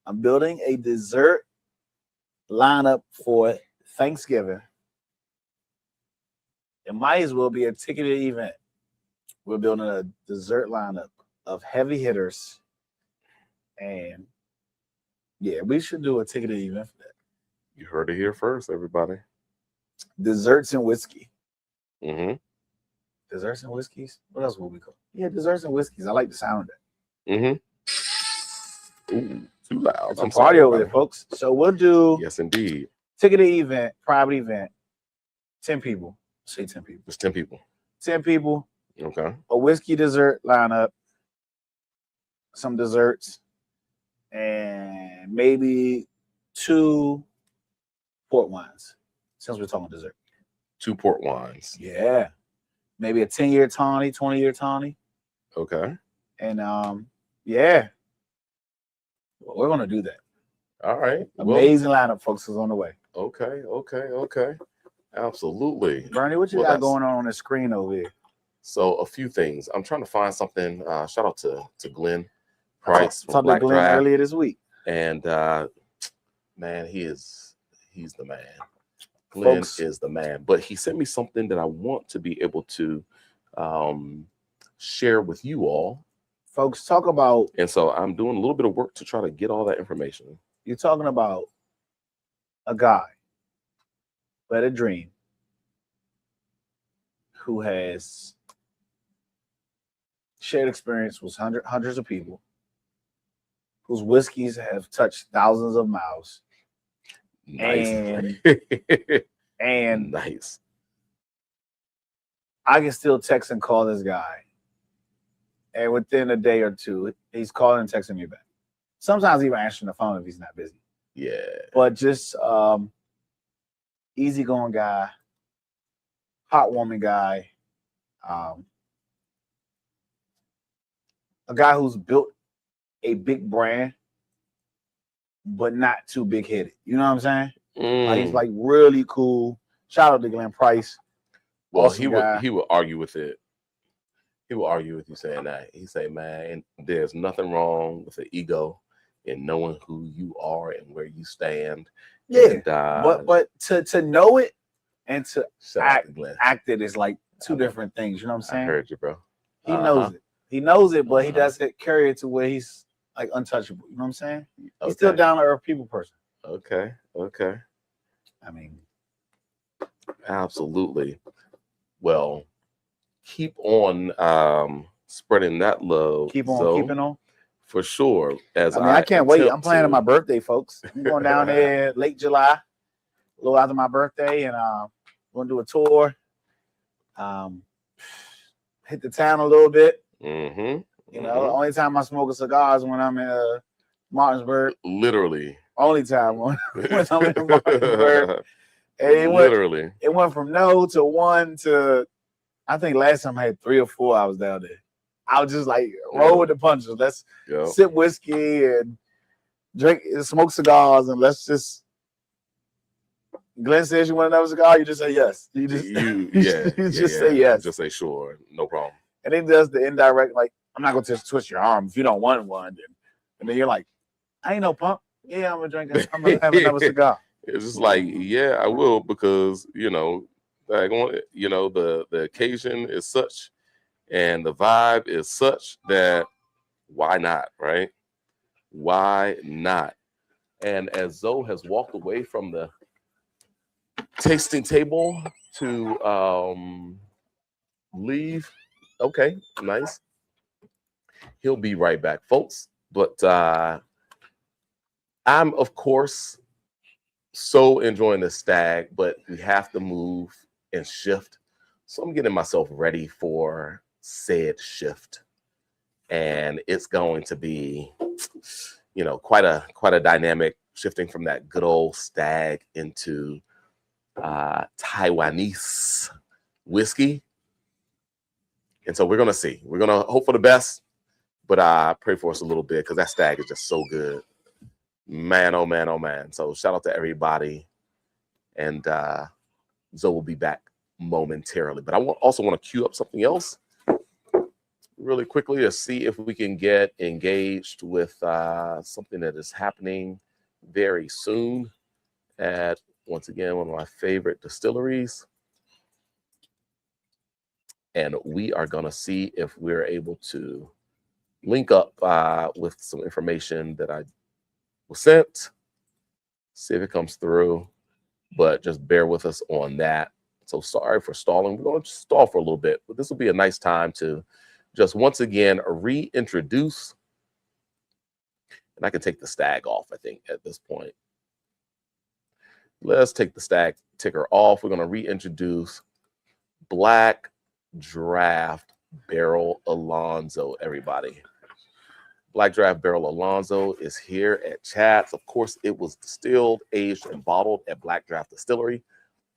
I'm building a dessert lineup for Thanksgiving. It might as well be a ticketed event. We're building a dessert lineup of heavy hitters. And yeah, we should do a ticketed event for that. You heard it here first, everybody. Desserts and whiskey. Mm-hmm. Desserts and whiskeys? What else will we call? Yeah, desserts and whiskeys. I like the sound of that. Mm-hmm. Ooh, too loud. It's a party over there, folks. So we'll do yes, indeed. ticketed event, private event, 10 people. Say 10 people. It's 10 people. 10 people. Okay. A whiskey dessert lineup, some desserts, and maybe 2 port wines. Since we're talking dessert. 2 port wines. Yeah. Maybe a 10-year tawny, 20-year tawny. Okay. And yeah. We're gonna do that. All right. Amazing lineup, folks, is on the way. Okay. Absolutely. Bernie, what you got going on the screen over here? So a few things. I'm trying to find something. Shout out to Glenn Price from Talked to Black Glenn Draft. earlier this week. And man, he's the man. Glenn Folks, is the man. But he sent me something that I want to be able to share with you all. Folks, talk about. And so I'm doing a little bit of work to try to get all that information. You're talking about a guy who had a dream, who has shared experience with hundreds of people, whose whiskeys have touched thousands of mouths. Nice. And nice. I can still text and call this guy. And within a day or two, he's calling and texting me back. Sometimes even answering the phone if he's not busy. Yeah. But just easygoing guy, heartwarming guy, a guy who's built a big brand, but not too big headed. You know what I'm saying? Like, he's like really cool. Shout out to Glenn Price. Well, awesome he would argue with it. He will argue with you saying that. He say, man, there's nothing wrong with the ego in knowing who you are and where you stand. Yeah, and, but to know it and to act it is like 2 Okay. different things. You know what I'm saying? I heard you, bro. He knows it. He knows it, but he doesn't carry it to where he's like untouchable. You know what I'm saying? He's still down to earth people person. Okay. I mean, absolutely. Well, keep on spreading that love. keep on Zoe, keeping on. for sure. I can't wait. I'm planning my birthday, folks. I'm going down there late July, a little after my birthday, and going to do a tour. Hit the town a little bit. Mm-hmm. You know, the only time I smoke a cigar is when I'm in Martinsburg. Literally. Only time when I'm in Martinsburg. And it went from no to 1 to, I think last time I had 3 or 4 I was down there. I was just like, roll with the punches. Let's sip whiskey and drink, smoke cigars, and let's just. Glenn says you want another cigar, you just say yes. You just say yes. Just say sure, no problem. And then does the indirect, like, I'm not gonna just twist your arm if you don't want one. And then you're like, I ain't no punk. Yeah, I'm gonna have another cigar. It's just like, yeah, I will, because the occasion is such and the vibe is such that why not, right? Why not? And as Zoe has walked away from the tasting table to leave, okay, nice. He'll be right back, folks. But I'm, of course, so enjoying the Stagg, but we have to move and shift. So I'm getting myself ready for said shift. And it's going to be, you know, quite a dynamic, shifting from that good old Stagg into Taiwanese whiskey. And so we're gonna see. We're gonna hope for the best, but pray for us a little bit because that Stagg is just so good. Man, oh man, oh man. So shout out to everybody. And Zoe will be back momentarily. But I also want to queue up something else really quickly to see if we can get engaged with something that is happening very soon at, once again, one of my favorite distilleries. And we are going to see if we're able to link up with some information that I was sent. See if it comes through, but just bear with us on that. So sorry for stalling. We're going to stall for a little bit, but this will be a nice time to just once again reintroduce. And I can take the Stagg off, I think, at this point. Let's take the Stagg ticker off. We're going to reintroduce Black Draft Barrel Alonzo, everybody. Black Draft Barrel Alonzo is here at Chats. Of course, it was distilled, aged, and bottled at Black Draft Distillery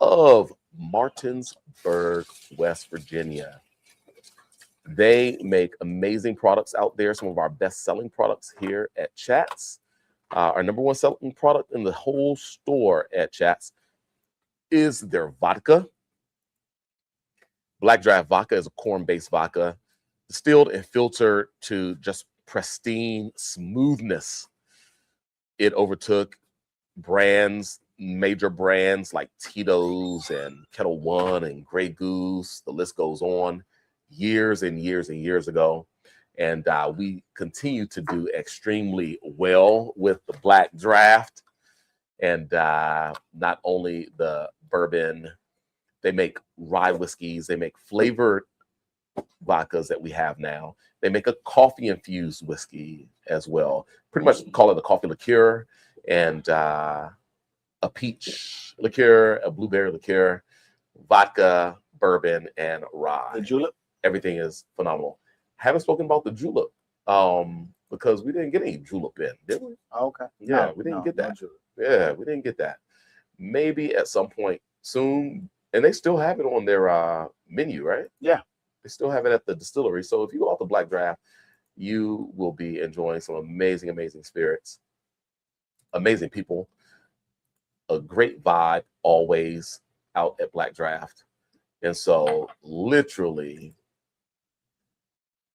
of Martinsburg, West Virginia. They make amazing products out there. Some of our best-selling products here at Chats. Our number one selling product in the whole store at Chats is their vodka. Black Draft Vodka is a corn-based vodka, distilled and filtered to just pristine smoothness. It overtook brands, major brands like Tito's and Kettle One and Grey Goose. The list goes on, years and years and years ago. And we continue to do extremely well with the Black Draft. And not only the bourbon, they make rye whiskeys, they make flavored vodkas that we have now. They make a coffee-infused whiskey as well. Pretty much call it a coffee liqueur and a peach liqueur, a blueberry liqueur, vodka, bourbon, and rye. The julep? Everything is phenomenal. Haven't spoken about the julep because we didn't get any julep in, did we? Okay. Yeah, No, we didn't no, get that. no Yeah, we didn't get that. Maybe at some point soon. And they still have it on their menu, right? Yeah. They still have it at the distillery. So if you go out to Black Draft, you will be enjoying some amazing, amazing spirits, amazing people, a great vibe always out at Black Draft. And so literally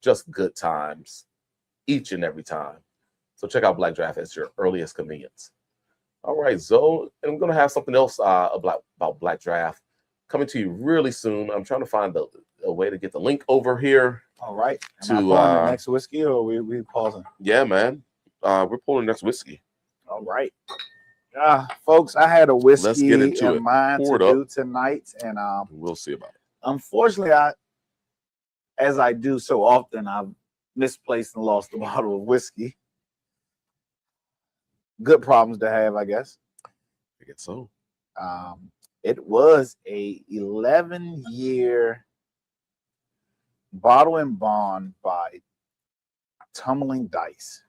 just good times each and every time. So check out Black Draft at your earliest convenience. All right, Zoe, and I'm going to have something else about Black Draft coming to you really soon. I'm trying to find a way to get the link over here. All right. Am I pulling the next whiskey or we pausing? Yeah, man. We're pulling the next whiskey. All right. Folks, I had a whiskey Let's get into in mind to do tonight. And we'll see about it. Unfortunately, as I do so often, I've misplaced and lost a bottle of whiskey. Good problems to have, I guess. I guess so. It was a 11-year bottle and bond by Tumbling Dice.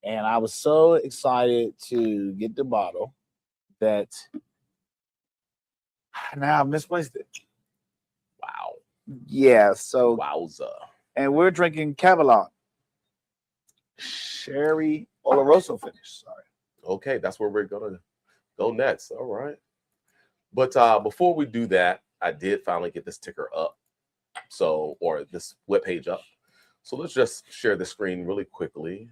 And I was so excited to get the bottle that now I've misplaced it. Wow. Yeah, so wowza. And we're drinking Kavalan. Sherry Oloroso finish. Sorry. Okay, that's where we're gonna go next. All right. But before we do that, I did finally get this ticker up. Or this webpage up. So let's just share the screen really quickly.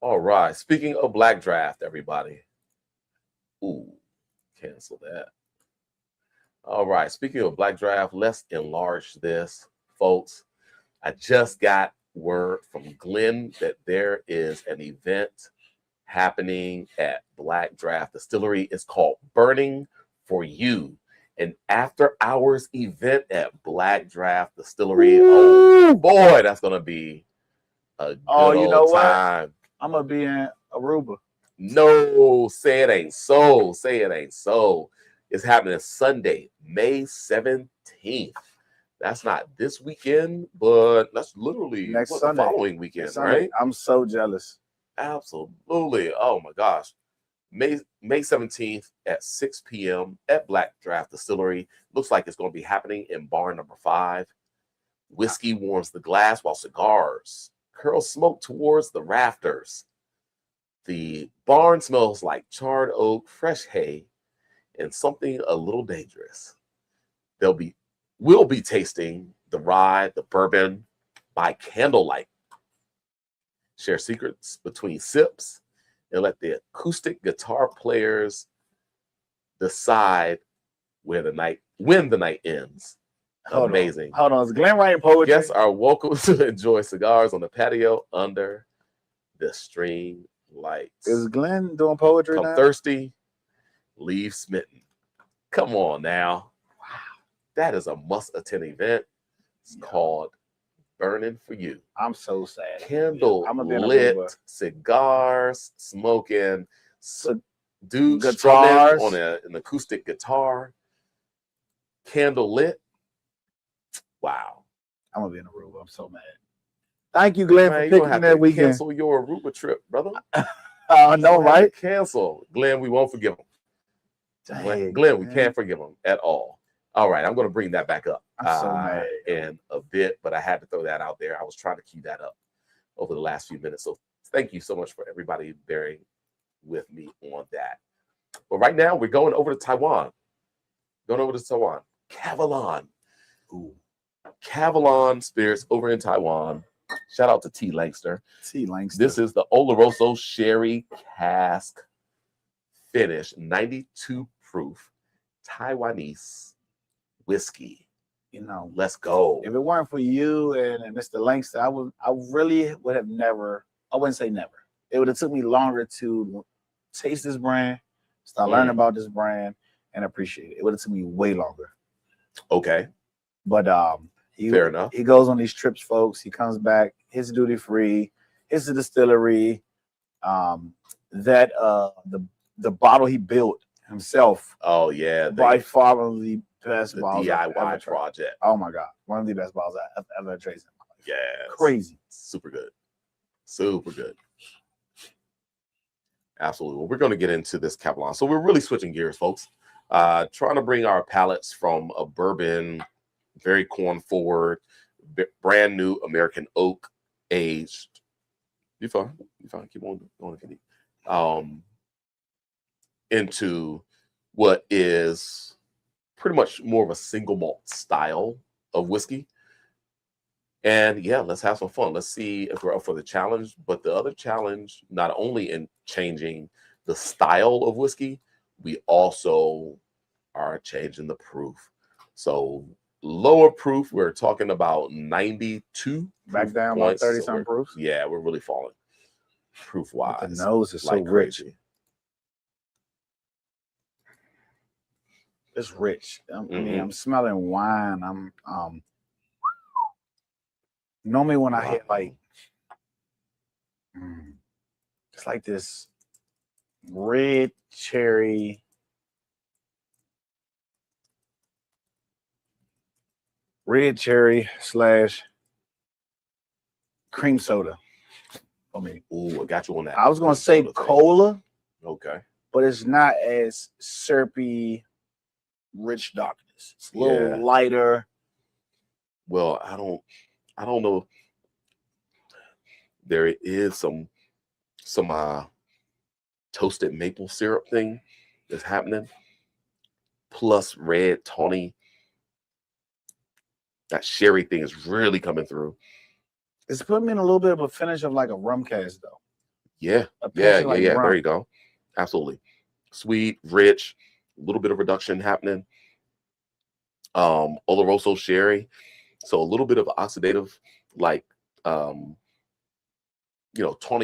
All right. Speaking of Black Draft, everybody. Ooh, cancel that. All right. Speaking of Black Draft, let's enlarge this, folks. I just got word from Glenn that there is an event happening at Black Draft Distillery. It's called Burning for You, an after-hours event at Black Draft Distillery. Ooh. Oh boy, that's gonna be a good old time. I'm gonna be in Aruba. No, say it ain't so. Say it ain't so. It's happening Sunday, May 17th. That's not this weekend, but that's literally Next the Sunday. following weekend, Next Sunday. right? I'm so jealous. Absolutely. Oh my gosh. May 17th at 6 p.m. at Black Draft Distillery. Looks like it's going to be happening in bar number 5. Whiskey warms the glass while cigars curl smoke towards the rafters. The barn smells like charred oak, fresh hay, and something a little dangerous. We'll be tasting the rye, the bourbon by candlelight. Share secrets between sips and let the acoustic guitar players decide when the night ends. Amazing. Hold on. Is Glenn writing poetry? Guests are welcome to enjoy cigars on the patio under the string lights. Is Glenn doing poetry Come now? thirsty, leave smitten. Come on now. Wow. That is a must-attend event. It's called Burning for You. I'm so sad. Candle lit, cigars, smoking, dude strumming on an acoustic guitar. Candle lit. Wow. I'm gonna be in Aruba. I'm so mad. Thank you, Glenn, for picking that weekend. Cancel your Aruba trip, brother. No, right? Cancel. Glenn, we won't forgive him. Dang, Glenn, we can't forgive him at all. All right, I'm going to bring that back up in a bit, but I had to throw that out there. I was trying to key that up over the last few minutes. So thank you so much for everybody bearing with me on that. But right now, we're going over to Taiwan. Kavalan. Ooh. Kavalan Spirits over in Taiwan. Shout out to T. Langster. This is the Oloroso Sherry Cask Finish, 92 proof Taiwanese whiskey. You know, let's go. If it weren't for you and Mr. Langster, I really would have never. I wouldn't say never. It would have took me longer to taste this brand, start learning about this brand, and appreciate it. It would have took me way longer. Okay, but fair enough. He goes on these trips, folks. He comes back. His duty free. His distillery. The bottle he built himself. Oh yeah, by far one of the best bottles. DIY project. Oh my god, one of the best bottles I've ever tasted in my life. Yeah, crazy, super good, super good. Absolutely. Well, we're going to get into this Kavalan. So we're really switching gears, folks. Trying to bring our palates from a bourbon, very corn forward, brand new American oak aged. You fine? Keep on going if you need. Into what is pretty much more of a single malt style of whiskey. And yeah, let's have some fun. Let's see if we're up for the challenge. But the other challenge, not only in changing the style of whiskey, we also are changing the proof. So lower proof, we're talking about 92. Back down by 30-something proofs. Yeah, we're really falling proof-wise. The nose is so rich. It's rich. I mean, I'm smelling wine. I'm normally when I hit like it's like this red cherry / cream soda. I mean, I got you on that. I was gonna say cola. Okay. But it's not as syrupy, rich darkness. It's a little lighter. Well, I don't know. There is some toasted maple syrup thing that's happening, plus red tawny. That sherry thing is really coming through. It's putting me in a little bit of a finish of like a rum cask, though. Yeah. There you go. Absolutely. Sweet, rich, a little bit of reduction happening. Oloroso sherry. So a little bit of oxidative, like tawny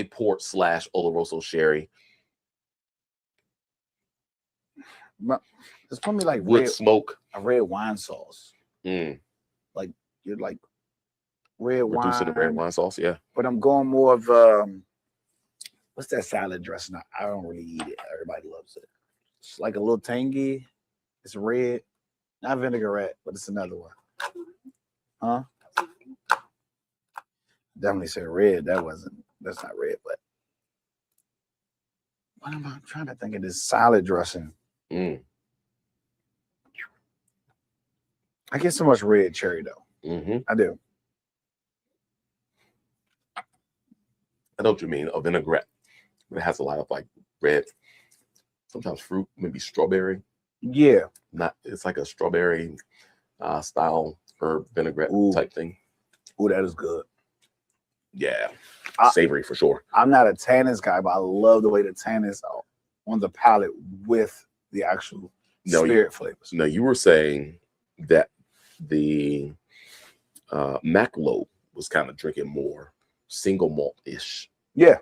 port / Oloroso sherry. It's putting me like wood smoke. A red wine sauce. Like you're like red wine. Reducing the red wine sauce, yeah. But I'm going more of what's that salad dressing? I don't really eat it. Everybody loves it. It's like a little tangy. It's red, not vinaigrette, but it's another one. Huh? Definitely said red. That's not red, but what am I trying to think of this salad dressing? Mm. I get so much red cherry though. Mm-hmm. I do. I know what you mean. A vinaigrette. It has a lot of like red, sometimes fruit, maybe strawberry. Yeah. It's like a strawberry style herb vinaigrette type thing. Ooh, that is good. Yeah. Savory for sure. I'm not a tannins guy, but I love the way the tannins are on the palate with the actual spirit flavors. No, you were saying that the Macklowe was kind of drinking more single malt-ish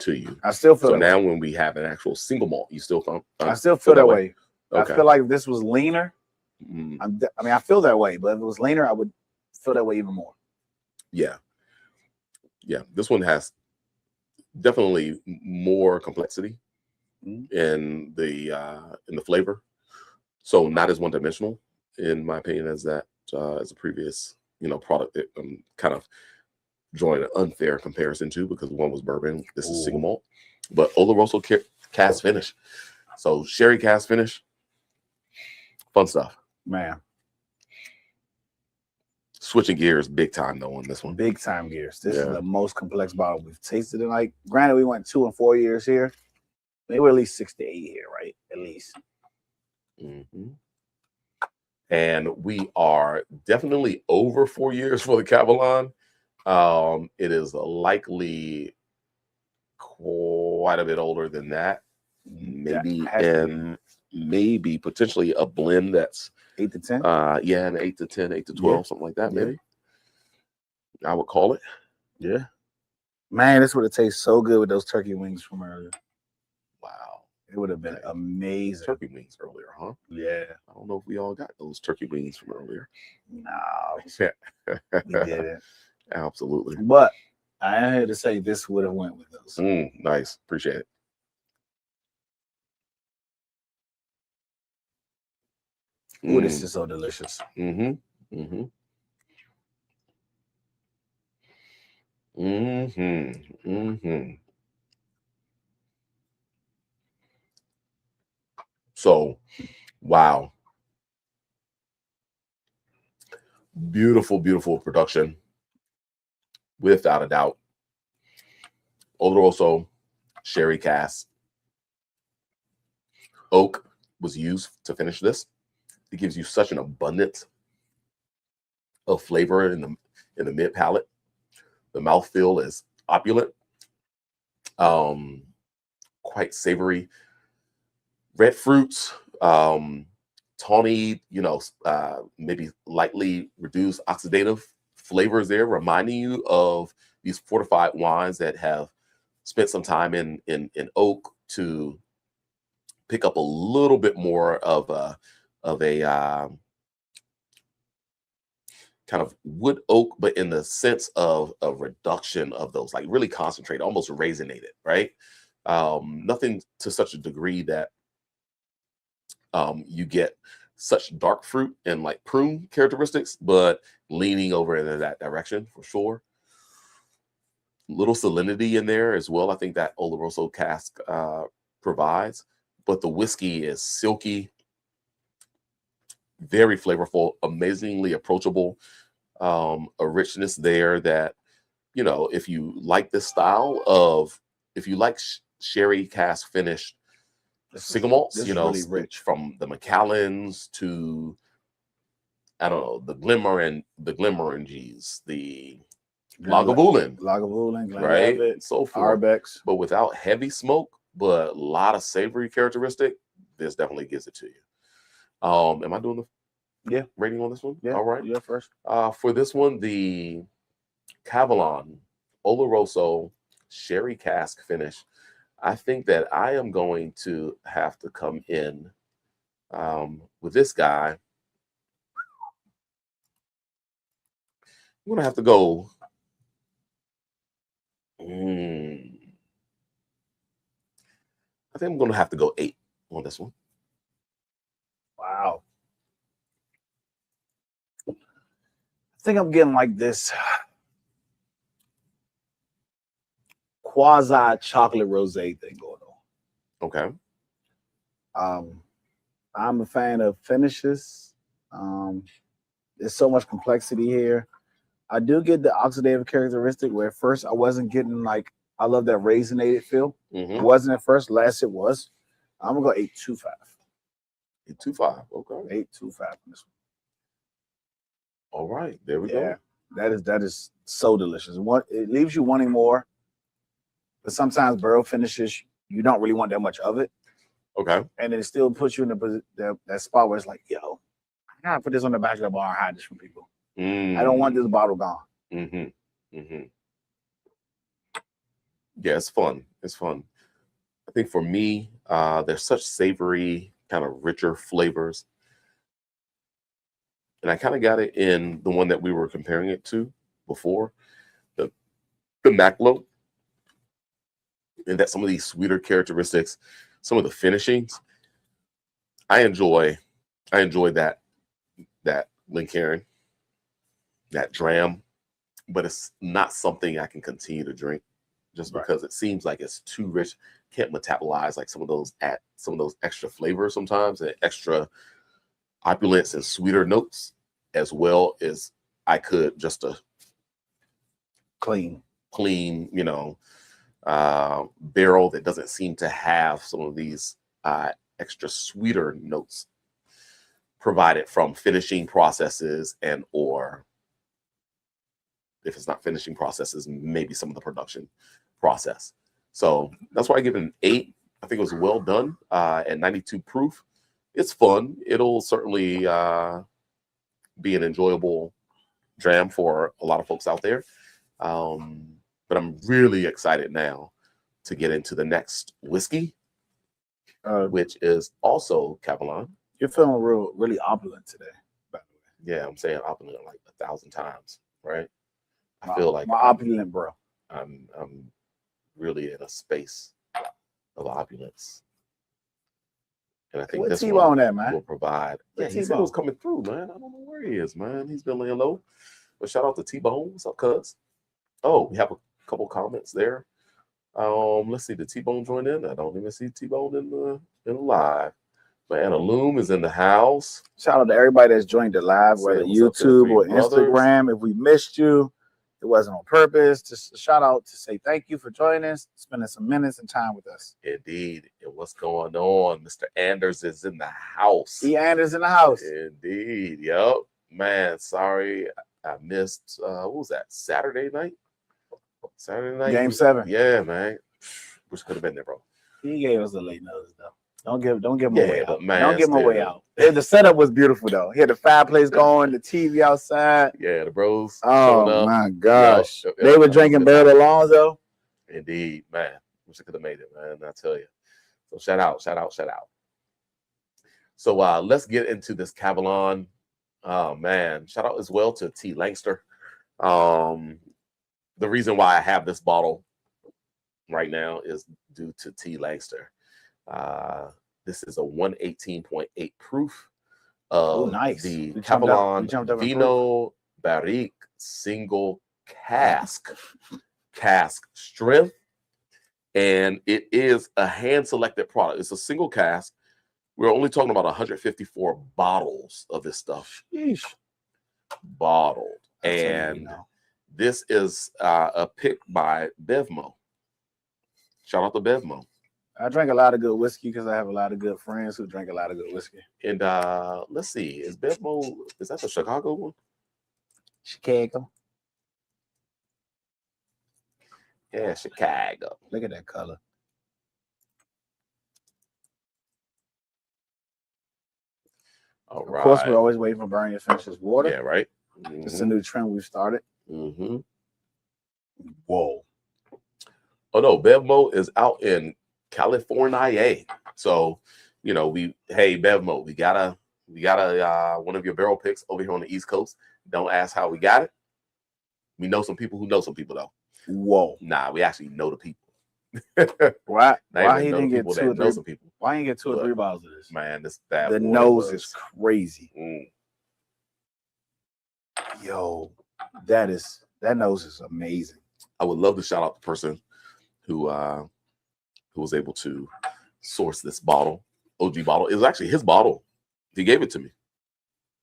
to you. I still feel so that now way. When we have an actual single malt, you still feel I still feel that way. Okay. I feel like if this was leaner, I feel that way, but if it was leaner, I would feel that way even more. Yeah. This one has definitely more complexity in the flavor, so not as one-dimensional, in my opinion, as a previous product that I'm kind of drawing an unfair comparison to, because one was bourbon, this is single malt, but Oloroso cask finish. So sherry cask finish, fun stuff, man. Switching gears big time though on this one. Big time gears. This is the most complex bottle we've tasted in, like, granted we went 2 and 4 years here. They were at least 6 to 8 here, right? At least. And we are definitely over 4 years for the Kavalan. It is likely quite a bit older than that. Maybe potentially a blend that's 8 to 10. An 8 to 10, 8 to 12, something like that. Maybe I would call it. Yeah, man, this would have tasted so good with those turkey wings from earlier. Wow, it would have been amazing. Turkey wings earlier, huh? Yeah, I don't know if we all got those turkey wings from earlier. No, we didn't. Absolutely. But I am here to say this would have went with those. Nice, appreciate it. Ooh, this is so delicious. So, wow. Beautiful, beautiful production. Without a doubt. Oloroso sherry cask. Oak was used to finish this. It gives you such an abundance of flavor in the mid palate. The mouthfeel is opulent, quite savory. Red fruits, tawny, maybe lightly reduced oxidative flavors there, reminding you of these fortified wines that have spent some time in oak to pick up a little bit more of a kind of wood oak, but in the sense of a reduction of those, like really concentrated, almost raisinated, right? Nothing to such a degree that you get such dark fruit and like prune characteristics, but leaning over into that direction for sure. Little salinity in there as well. I think that Oloroso cask provides, but the whiskey is silky, very flavorful, amazingly approachable. A richness there that, if you like this style of, if you like sherry cask finished single malts, really rich, from the Macallans to, I don't know, the Glenmorangies, the Lagavulin, right, and so forth, Arbex, but without heavy smoke, but a lot of savory characteristic. This definitely gives it to you. Am I doing the rating on this one? Yeah. All right. Yeah, first. For this one, the Kavalan Oloroso sherry cask finish, I think that I am going to have to come in with this guy. I'm going to have to go. I think I'm going to have to go 8 on this one. Wow. I think I'm getting like this quasi chocolate rosé thing going on. Okay. I'm a fan of finishes. There's so much complexity here. I do get the oxidative characteristic where at first I wasn't getting like, I love that raisinated feel. It wasn't at first, last it was. I'm gonna go 8.25. 8.25. Okay. 8.25 on this one. All right. There we go. That is so delicious. It leaves you wanting more, but sometimes barrel finishes you don't really want that much of it. Okay. And it still puts you in that spot where it's like, yo, I gotta put this on the back of the bar and hide this from people. I don't want this bottle gone. Yeah, it's fun. It's fun. I think for me, there's such savory, kind of richer flavors. And I kind of got it in the one that we were comparing it to before, the Macklowe. And that some of these sweeter characteristics, some of the finishings, I enjoy that Glencairn, that dram, but it's not something I can continue to drink just because it seems like it's too rich. Can't metabolize like some of those extra flavors sometimes, and extra opulence and sweeter notes, as well as I could just a clean, barrel that doesn't seem to have some of these extra sweeter notes provided from finishing processes, and or if it's not finishing processes, maybe some of the production process. So that's why I give it an 8. I think it was well done at 92 proof. It's fun. It'll certainly be an enjoyable dram for a lot of folks out there. But I'm really excited now to get into the next whiskey, which is also Kavalan. You're feeling really opulent today, by the way. Yeah, I'm saying opulent like 1,000 times, right? I feel like my opulent bro. I'm really in a space of opulence, and I think what this T-Bone at, man? will provide. Yeah, he said it was coming through, man. I don't know where he is, man. He's been laying low. But shout out to T-Bone. What's up, cuz? Oh, we have a couple comments there. Let's see. Did T-Bone join in? I don't even see T-Bone in the live. But Anna Loom is in the house. Shout out to everybody that's joined the live, whether YouTube or Instagram. If we missed you, it wasn't on purpose. Just a shout out to say thank you for joining us, spending some minutes and time with us. Indeed. And what's going on? Mr. Anders is in the house. Anders in the house. Indeed. Yep. Man, sorry I missed, what was that, Saturday night? Game 7. Yeah, man. Wish could have been there, bro. He gave us a late notice, though. Don't give him a way out. Man, don't give him a way out. The setup was beautiful, though. He had the fireplace going, the TV outside. Yeah, the bros. Oh, my gosh. They were drinking Burnie and Alonzo. Indeed, man. Wish I could have made it, man. I tell you. So shout out. So let's get into this Kavalan. Oh, man. Shout out as well to T. Langster. The reason why I have this bottle right now is due to T. Langster. This is a 118.8 proof of the Kavalan Vinho Barrique single cask strength, and it is a hand selected product. It's a single cask. We're only talking about 154 bottles of this stuff. Sheesh. Bottled, and this is a pick by Bevmo. Shout out to Bevmo. I drink a lot of good whiskey because I have a lot of good friends who drink a lot of good whiskey. And let's see, is Bevmo, is that the Chicago one? Chicago. Yeah, Chicago. Look at that color. All right. Of course, we're always waiting for Burnie to finish his water. Yeah, right. It's a new trend we've started. Whoa. Oh no, Bevmo is out in California. So, hey Bevmo, we got one of your barrel picks over here on the East Coast. Don't ask how we got it. We know some people who know some people though. Whoa. Nah, we actually know the people. Why he didn't get 2 or 3? Some people. Why he didn't get 2 or 3 bottles of this? Man, this bad. The nose is crazy. Yo, that nose is amazing. I would love to shout out the person who was able to source this bottle, OG bottle. It was actually his bottle. He gave it to me.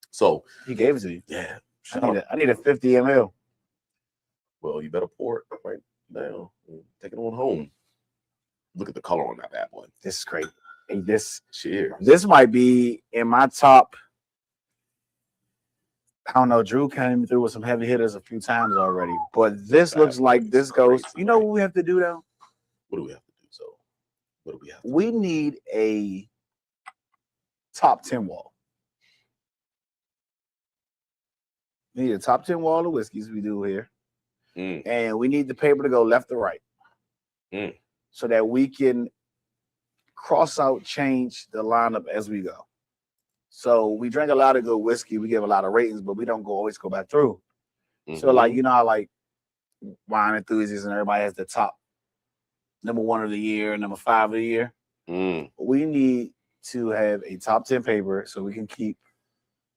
So he gave it to you. Yeah. I need a 50 ml. Well, you better pour it right now. Take it on home. Look at the color on that bad boy. This is great. Hey, cheers. This might be in my top. I don't know. Drew came through with some heavy hitters a few times already, but this looks like this goes. You know what we have to do now? What do we have to do? So, what do we have? We need a top 10 wall. We need a top 10 wall of whiskeys. We do here, and we need the paper to go left to right, so that we can cross out, change the lineup as we go. So we drink a lot of good whiskey. We give a lot of ratings, but we don't always go back through. So like, you know how like wine enthusiasts and everybody has the top number 1 of the year, number 5 of the year. We need to have a top 10 paper so we can keep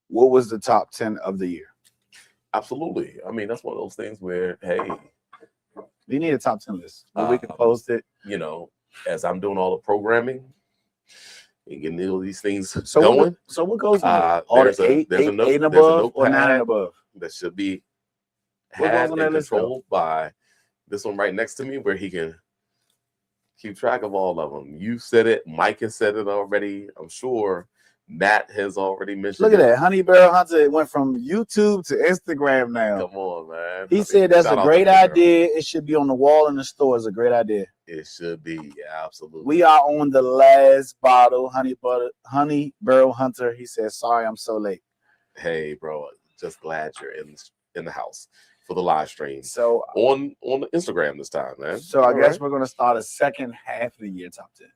what was the top 10 of the year. Absolutely. I mean, that's one of those things where, hey, we need a top 10 list. We can post it. You know, as I'm doing all the programming and getting all these things going. So what goes in there's eight and above or 9 and above? That should be had and controlled by this one right next to me, where he can keep track of all of them. You said it. Mike has said it already. I'm sure Matt has already mentioned. Look at that. Honey Barrel Hunter. It went from YouTube to Instagram now. Come on, man. He said that's a great idea. It should be on the wall in the store. It's a great idea. It should be. Absolutely. We are on the last bottle, Honey Barrel Hunter. He said, sorry, I'm so late. Hey, bro. Just glad you're in the house for the live stream. So on the Instagram this time, man. So I guess we're going to start a second half of the year top 10.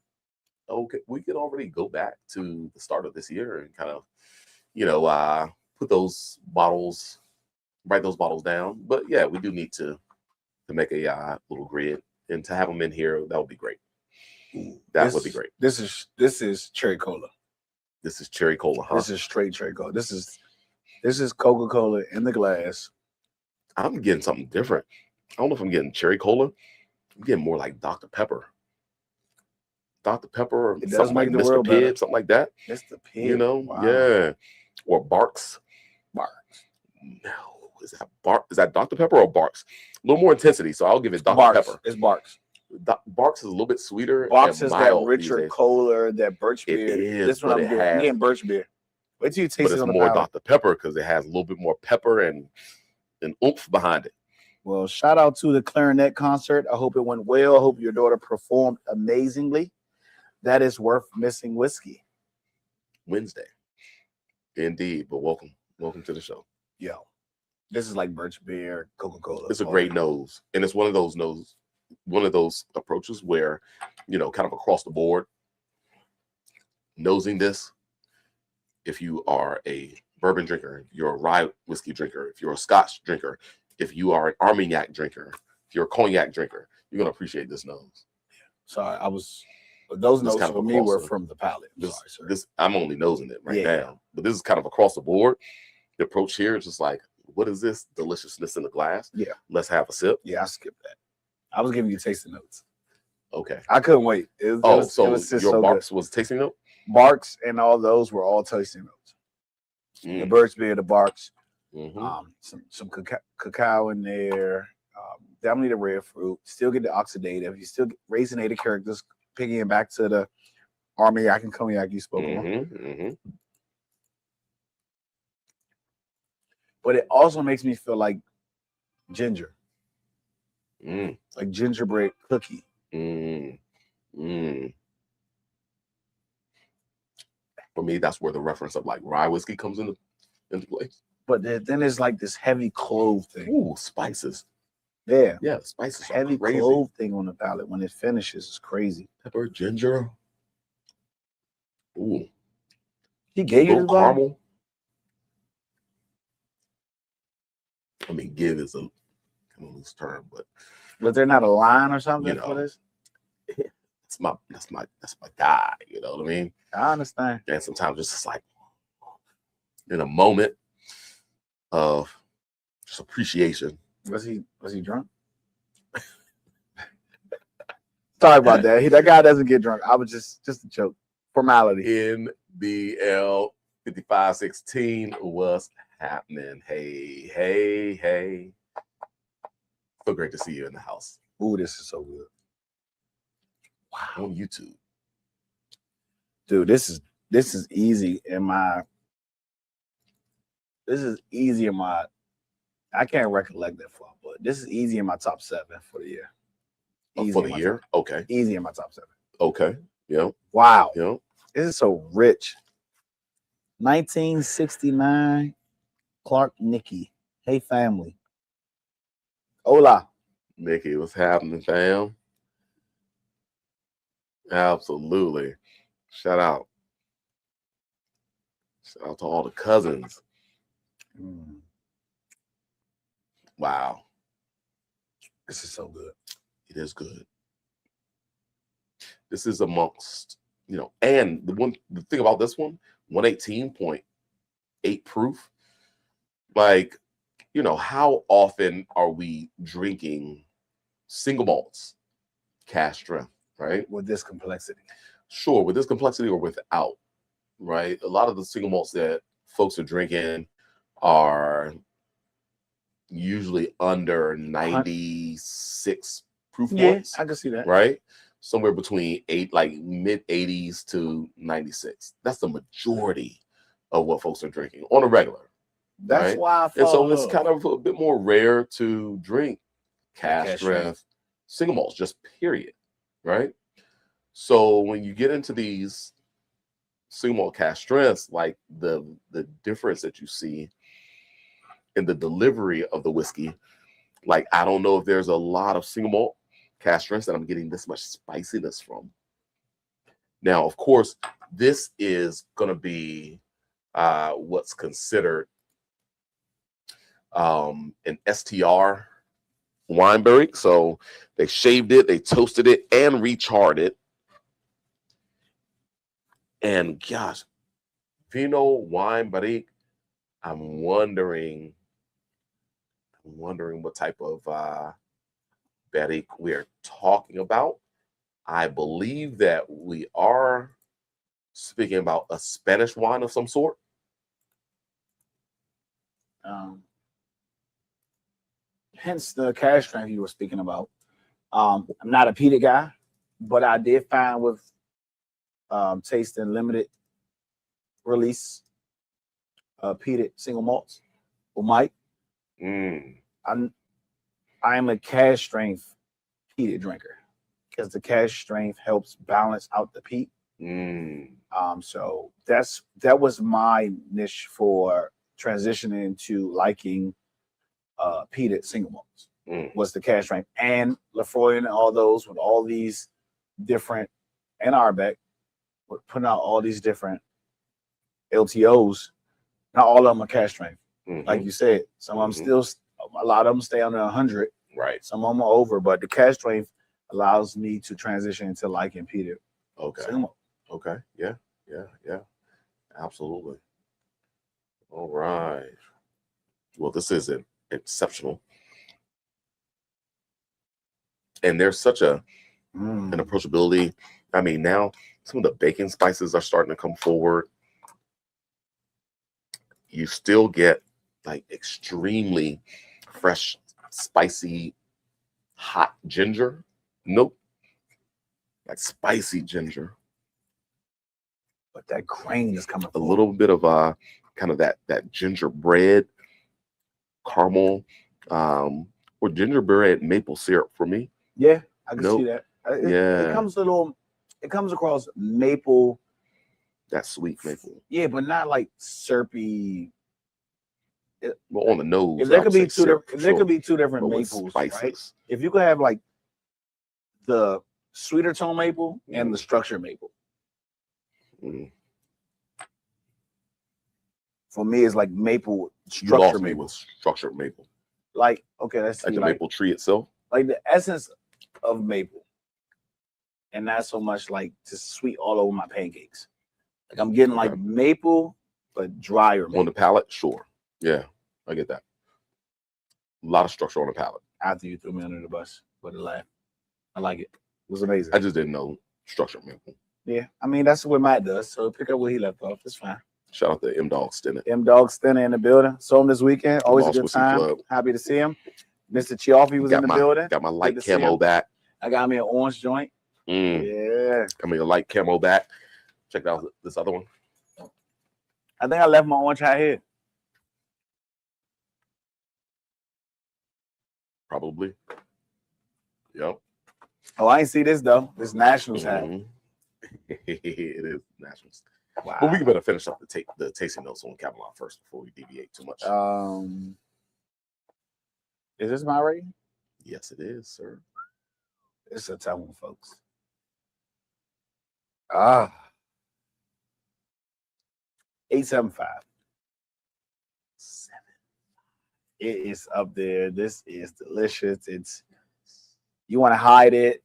Okay, we can already go back to the start of this year and kind of, you know, write those bottles down. But yeah, we do need to make a little grid, and to have them in here, that would be great. That would be great. This is cherry cola. This is cherry cola, huh? This is straight cherry cola. This is Coca-Cola in the glass. I'm getting something different. I don't know if I'm getting cherry cola. I'm getting more like Dr. Pepper. Dr. Pepper, or something like Mr. Pibb, something like that. Mr. Pibb, you know, wow. Yeah, or Barks. No, is that Dr. Pepper or Barks? A little more intensity, so I'll give it Dr. Pepper. It's Barks. Barks is a little bit sweeter. Barks is that richer cola, that birch beer. It is. This one I'm getting birch beer. Wait till you taste it on the palate. More Dr. Pepper because it has a little bit more pepper and oomph behind it. Well, shout out to the clarinet concert. I hope it went well. I hope your daughter performed amazingly. That is worth missing whiskey. Wednesday. Indeed. But welcome to the show. Yo, this is like birch beer, Coca-Cola. It's a great nose. And it's one of those approaches where, you know, kind of across the board, nosing this, if you are a bourbon drinker, if you're a rye whiskey drinker, if you're a Scotch drinker, if you are an Armagnac drinker, if you're a cognac drinker, you're going to appreciate this nose. Sorry, those notes for me were from the palate. I'm only nosing it now, but this is kind of across the board. The approach here is just like, what is this deliciousness in the glass? Yeah, let's have a sip. Yeah, I skipped that. I was giving you tasting notes. Okay, I couldn't wait. Your Barks was tasting note. Barks and all those were all tasting notes. The birch beer, the Barks, some cacao in there. Definitely the red fruit. Still get the oxidative. You still get racinated characters. Picking back to the Armagnac and cognac you spoke about. But it also makes me feel like ginger. Like gingerbread cookie. For me, that's where the reference of like rye whiskey comes into place. But then there's like this heavy clove thing. Ooh, spices. Yeah, spices. Heavy clove thing on the palate when it finishes is crazy. Pepper, ginger. Ooh. He gave you the caramel. I mean, give is a kind of loose term, but was there not a line or something for this? That's my guy. You know what I mean? I understand. And sometimes it's just like in a moment of just appreciation. Was he drunk? Sorry about that. That guy doesn't get drunk. I was just a joke. Formality. NBL 5516, what's happening? Hey. So great to see you in the house. Ooh, this is so good. Wow. On YouTube. Dude, this is easy in my I can't recollect that far, but this is easy in my top 7 for the year. Easy for the year? Okay. Easy in my top 7. Okay. Yeah. Wow. Yeah. This is so rich. 1969 Clark Nicky. Hey, family. Hola. Nicky, what's happening, fam? Absolutely. Shout out. Shout out to all the cousins. Wow. This is so good. It is good. This is amongst, and the thing about this one, 118.8 proof. Like, how often are we drinking single malts, cask strength, right? With this complexity. Sure, with this complexity or without, right? A lot of the single malts that folks are drinking are usually under 96 proof points. I can see that. Right? Somewhere between mid 80s to 96. That's the majority of what folks are drinking on a regular. That's right? why And so it's kind of a bit more rare to drink cask strength single malts, just period. Right? So when you get into these single malt cask strengths, like the difference that you see in the delivery of the whiskey, like I don't know if there's a lot of single malt cask strengths that I'm getting this much spiciness from. Now, of course, this is going to be what's considered an STR wine barrique. So they shaved it, they toasted it, and recharred it. And gosh, Vinho wine barrique. I'm wondering what type of barrique we're talking about. I believe that we are speaking about a Spanish wine of some sort. Hence the cask strength you were speaking about. I'm not a peated guy, but I did find with tasting limited release peated single malts with Mike. I'm a cask strength peated drinker because the cask strength helps balance out the peat. So that was my niche for transitioning to liking peated single malts. Was the cask strength and Lafroy and all those with all these different, and Arbeck with putting out all these different LTOs. Not all of them are cask strength. Like you said, some of them still, a lot of them stay under 100. Right. Some of them are over, but the cask strength allows me to transition into liking peated. Okay. Okay. Yeah. Absolutely. All right. Well, this is exceptional. And there's such an approachability. I mean, now some of the baking spices are starting to come forward. You still get like extremely fresh, spicy, hot ginger. Nope. Like spicy ginger. But that grain is coming a little bit of kind of that gingerbread caramel or gingerbread maple syrup for me. Yeah, I can see that. It comes across maple. That sweet maple. Yeah, but not like syrupy. Well, on the nose. If there could be two different maples, spices. Right? If you could have like the sweeter tone maple and the structured maple. For me, it's like maple structured maple. With structured maple. Like, okay, let's see. Like the maple tree itself. Like the essence of maple. And not so much like just sweet all over my pancakes. Like I'm getting like maple, but drier maple. On the palate, sure. Yeah, I get that. lot of structure on the palate. After you threw me under the bus with a laugh. I like it. It was amazing. I just didn't know structure, man. Yeah, I mean, that's what Matt does. So pick up where he left off. It's fine. Shout out to M-Dog Stennett. M-Dog Stennett in the building. Saw him this weekend. Always a good Whiskey time. Club. Happy to see him. Mr. Chioffi was in the building. Got my light Good to see camo him. back. I got me an orange joint. Yeah. Got me a light camo back. Check out this other one. I think I left my orange hat here. Probably. Yep. Oh, I ain't see this though. This Nationals hat. It is Nationals. Wow. But we better finish up the tasting notes on Kavalan first before we deviate too much. Is this my rating? Yes, it is, sir. It's a tough one, folks. 875. 7. It is up there. This is delicious. You want to hide it.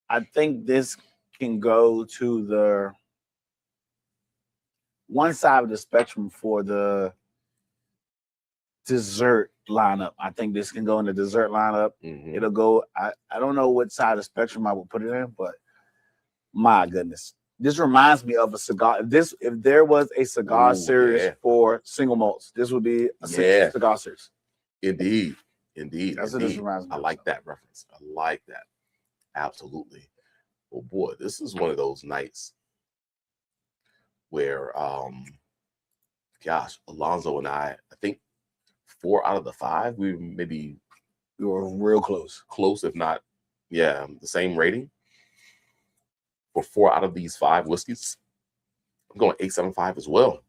I think this can go to the one side of the spectrum for the dessert lineup. I think this can go in the dessert lineup. It'll go. I don't know what side of the spectrum I would put it in, but my goodness, this reminds me of a cigar. If there was a cigar series for single malts, this would be a cigar series. Indeed. That's what this reminds me. I like that reference. I like that. Absolutely. Oh boy, this is one of those nights where, Alonzo and I think 4 out of the 5, we were real close, if not, the same rating for 4 out of these 5 whiskeys. I'm going 875 as well.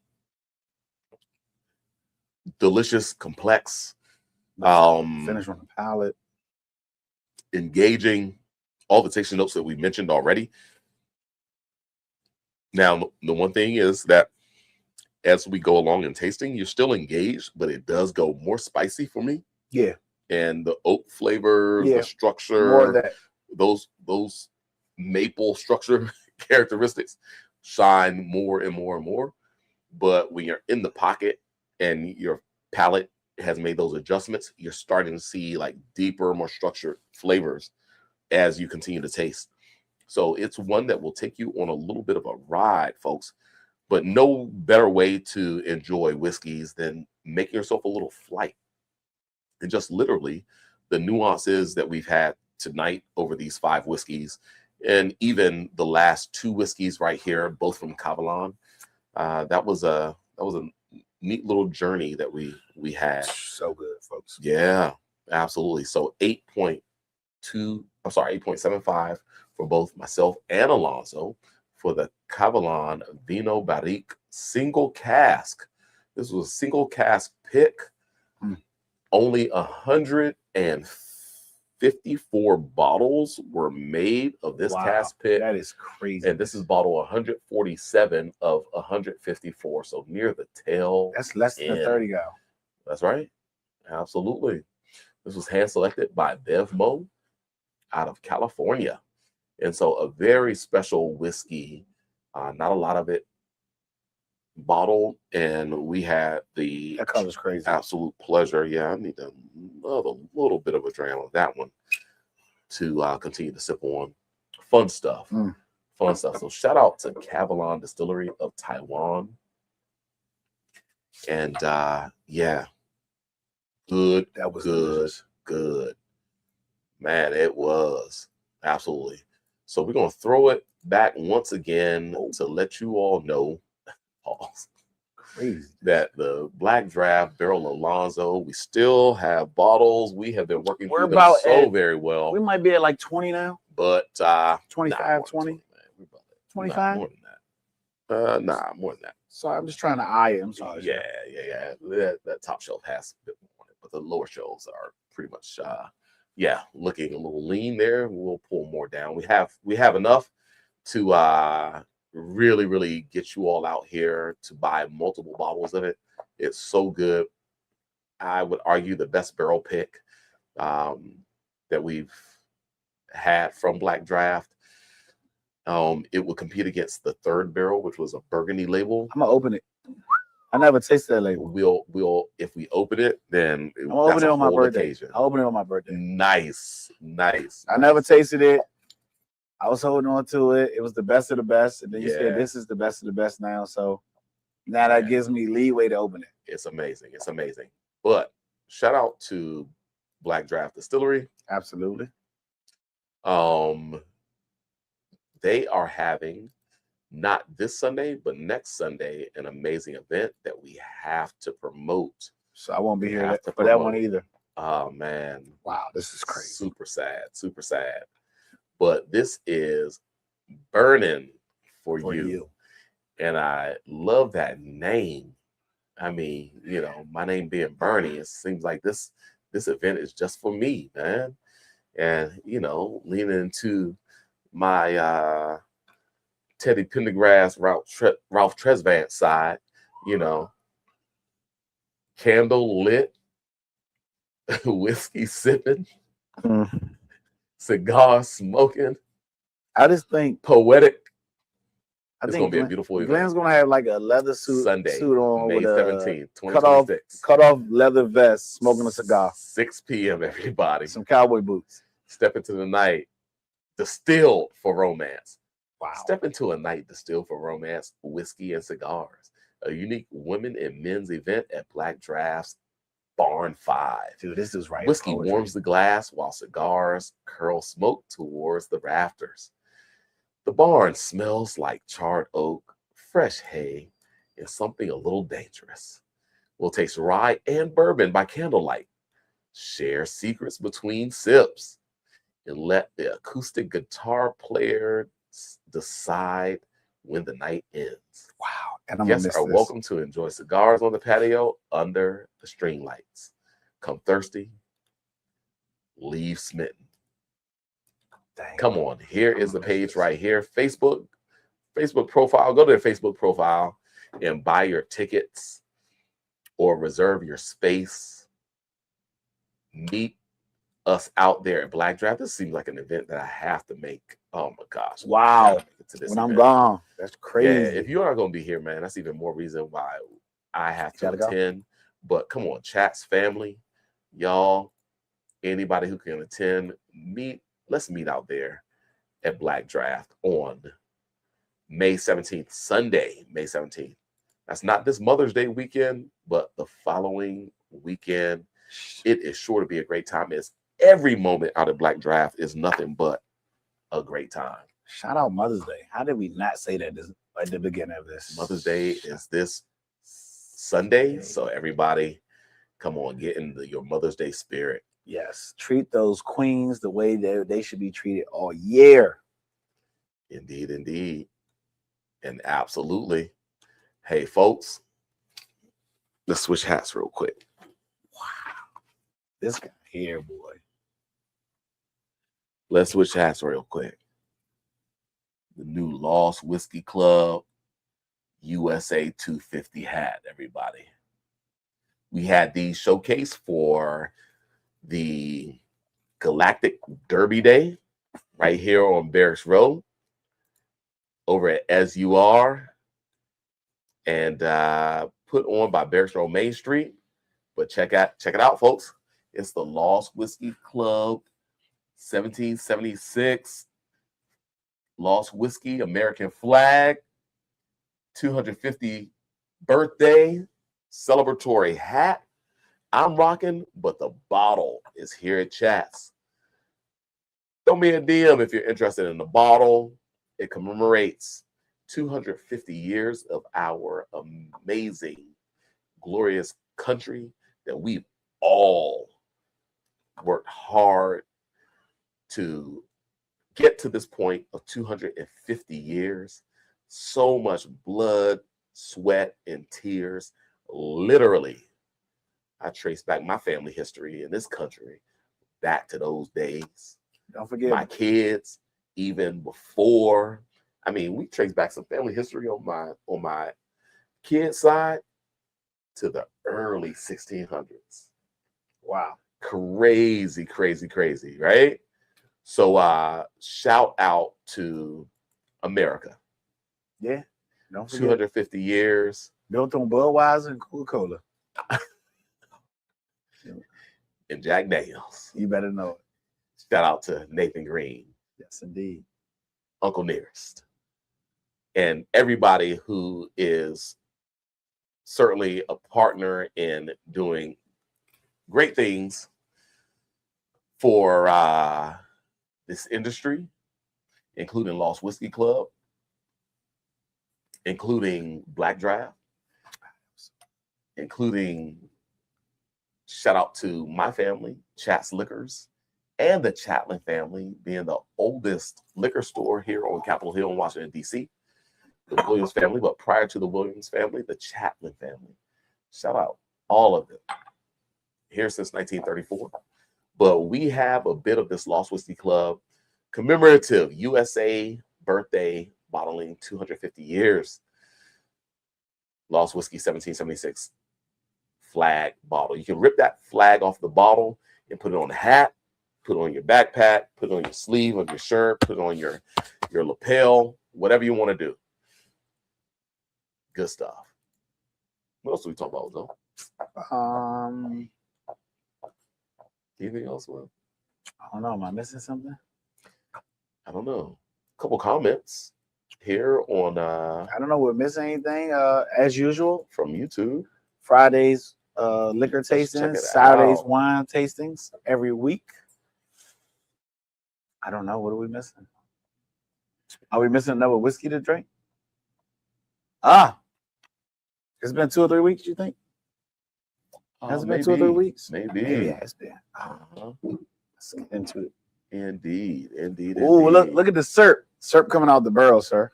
Delicious, complex, finish on the palate, engaging. All the tasting notes that we mentioned already. Now, the one thing is that as we go along in tasting, you're still engaged, but it does go more spicy for me. Yeah. And the oak flavors, the structure, more of that. Those maple structure characteristics shine more and more and more. But when you're in the pocket and your palate has made those adjustments, you're starting to see like deeper, more structured flavors as you continue to taste. So it's one that will take you on a little bit of a ride, folks, but no better way to enjoy whiskeys than making yourself a little flight. And just literally the nuances that we've had tonight over these 5 whiskeys, and even the last 2 whiskeys right here, both from Kavalan. That was a neat little journey that we had. So good, folks. Yeah, absolutely. So 8.75 for both myself and Alonzo for the Kavalan Vinho Barrique single cask. This was a single cask pick. Only 154 bottles were made of this cask pick. That is crazy. And this is bottle 147 of 154. So near the tail. That's less than a 30 go. That's right. Absolutely. This was hand selected by Bevmo out of California. And so a very special whiskey, not a lot of it bottled, and we had the that color's crazy. Absolute pleasure. Yeah, I need another little bit of a dram of that one to continue to sip on. Fun stuff. Fun stuff. So shout out to Kavalan Distillery of Taiwan. And good. That was good. Man, it was. Absolutely. So we're going to throw it back once again to let you all know that the Black Draft Barrel Alonzo, we still have bottles. We have been working through them so very well. We might be at like 20 now. But 25, 20? 25? More than that. More than that. Sorry, I'm just trying to eye it. I'm sorry. Yeah. That top shelf has a bit more on it, but the lower shelves are pretty much looking a little lean there. We'll pull more down. We have enough to really get you all out here to buy multiple bottles of it. It's so good. I would argue the best barrel pick that we've had from Black Draft. It will compete against the third barrel, which was a Burgundy label. I'm gonna open it. I never tasted that label. We'll if we open it, then I'm gonna open it on my birthday. Occasion. I'll open it on my birthday. Nice. I never tasted it. I was holding on to it. It was the best of the best. And then you said this is the best of the best now. So now that gives me leeway to open it. It's amazing. It's amazing. But shout out to Black Draft Distillery. Absolutely. They are having, not this Sunday, but next Sunday, an amazing event that we have to promote. So I won't be here for that one either. Oh, man. Wow, this is crazy. Super sad. Super sad. But this is Burning for you. And I love that name. I mean, you know, my name being Bernie, it seems like this event is just for me, man. And, you know, leaning into my Teddy Pendergrass, Ralph Tresvant side, you know, candle lit, whiskey sipping, cigar smoking. I just think poetic. It's gonna be a beautiful event. Glenn's gonna have like a leather suit on May with 17th, 2026. Cut off leather vest, smoking a cigar. 6 p.m. everybody. Some cowboy boots. Step into the night, distilled for romance. Wow. Step into a night distilled for romance, whiskey and cigars. A unique women and men's event at Black Draft's Barn 5. Dude, this is right. Whiskey warms the glass while cigars curl smoke towards the rafters. The barn smells like charred oak, fresh hay, and something a little dangerous. We'll taste rye and bourbon by candlelight, share secrets between sips, and let the acoustic guitar player decide when the night ends. Wow. And Guests are welcome to enjoy cigars on the patio under the string lights. Come thirsty, leave smitten. Dang. Come on, here is the page right here. Facebook profile. Go to their Facebook profile and buy your tickets or reserve your space. Meet us out there at Black Draft. This seems like an event that I have to make. Oh my gosh. Wow. When I'm gone. That's crazy. Yeah, if you're not going to be here, man, that's even more reason why I have to attend. But come on, Chats family, y'all, anybody who can attend, let's meet out there at Black Draft on May 17th, Sunday, May 17th. That's not this Mother's Day weekend, but the following weekend. It is sure to be a great time. It's every moment out of Black Draft is nothing but a great time. Shout out Mother's Day. How did we not say that at the beginning of this? Mother's Day is this Sunday. So everybody, come on, get in your Mother's Day spirit. Yes. Treat those queens the way they should be treated all year. Indeed, indeed. And absolutely. Hey, folks, let's switch hats real quick. Wow. This guy here, boy. Let's switch hats real quick. The new Lost Whiskey Club USA 250 hat, everybody. We had these showcased for the Galactic Derby Day right here on Barrique Road over at SUR and put on by Barrique Road Main Street. But check it out, folks. It's the Lost Whiskey Club 1776 Lost Whiskey American flag 250 birthday celebratory hat. I'm rocking, but the bottle is here at Chats. Throw me a DM if you're interested in the bottle. It commemorates 250 years of our amazing, glorious country that we've all worked hard to get to this point of 250 years. So much blood, sweat, and tears. Literally, I trace back my family history in this country back to those days. Don't forget my kids, even before. I mean, we trace back some family history on my kids' side to the early 1600s. Wow. Crazy, crazy, crazy, right? So shout out to America. Yeah. Don't forget. 250 years. Built on Budweiser and Coca-Cola. And Jack Daniels. You better know it. Shout out to Nathan Green. Yes, indeed. Uncle Nearest. And everybody who is certainly a partner in doing great things for this industry, including Lost Whiskey Club, including Black Draft, including shout out to my family, Chat's Liquors, and the Chatlin family, being the oldest liquor store here on Capitol Hill in Washington, D.C. The Williams family, but prior to the Williams family, the Chatlin family. Shout out all of them here since 1934. But we have a bit of this Lost Whiskey Club commemorative USA birthday bottling 250 years. Lost Whiskey 1776 flag bottle. You can rip that flag off the bottle and put it on a hat, put it on your backpack, put it on your sleeve of your shirt, put it on your lapel, whatever you want to do. Good stuff. What else do we talk about, though? Anything else, Will? I don't know. Am I missing something? I don't know. A couple comments here on I don't know. We're missing anything. As usual, from YouTube. Fridays liquor tastings, Saturdays wine tastings every week. I don't know. What are we missing? Are we missing another whiskey to drink? It's been 2 or 3 weeks, you think? Has it been 2 or 3 weeks? Maybe. Maybe it has been. Let's get into it. Indeed. Oh, look at the syrup. Syrup coming out the barrel, sir.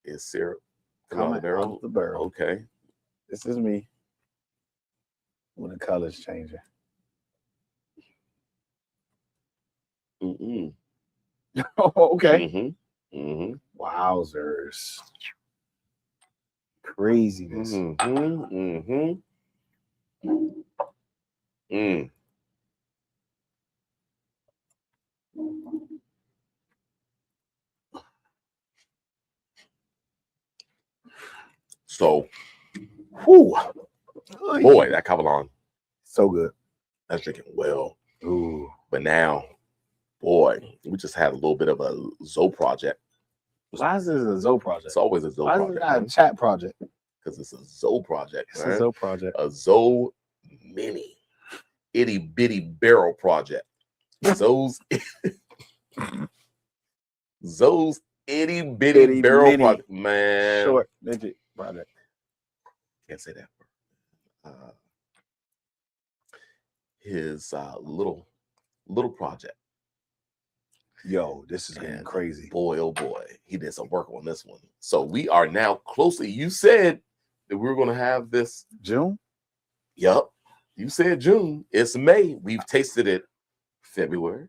Is syrup coming out the barrel? Okay. This is me when the color's changing. Okay. Wowzers. Craziness. So, boy, that Kavalan. So good. That's drinking well. Ooh. But now, boy, we just had a little bit of a Zoe project. Why is this a Zoe project? It's always a Zoe project. Why is it not a chat project? Because it's a Zoe project. It's a Zoe project. A Zoe mini itty bitty barrel project. Zoe's itty bitty barrel project. Man. Short midget project. Can't say that. His little project. Yo, this is getting crazy. Boy, oh boy, he did some work on this one. So we are now closely. You said that we were going to have this June? Yup. You said June. It's May. We've tasted it February,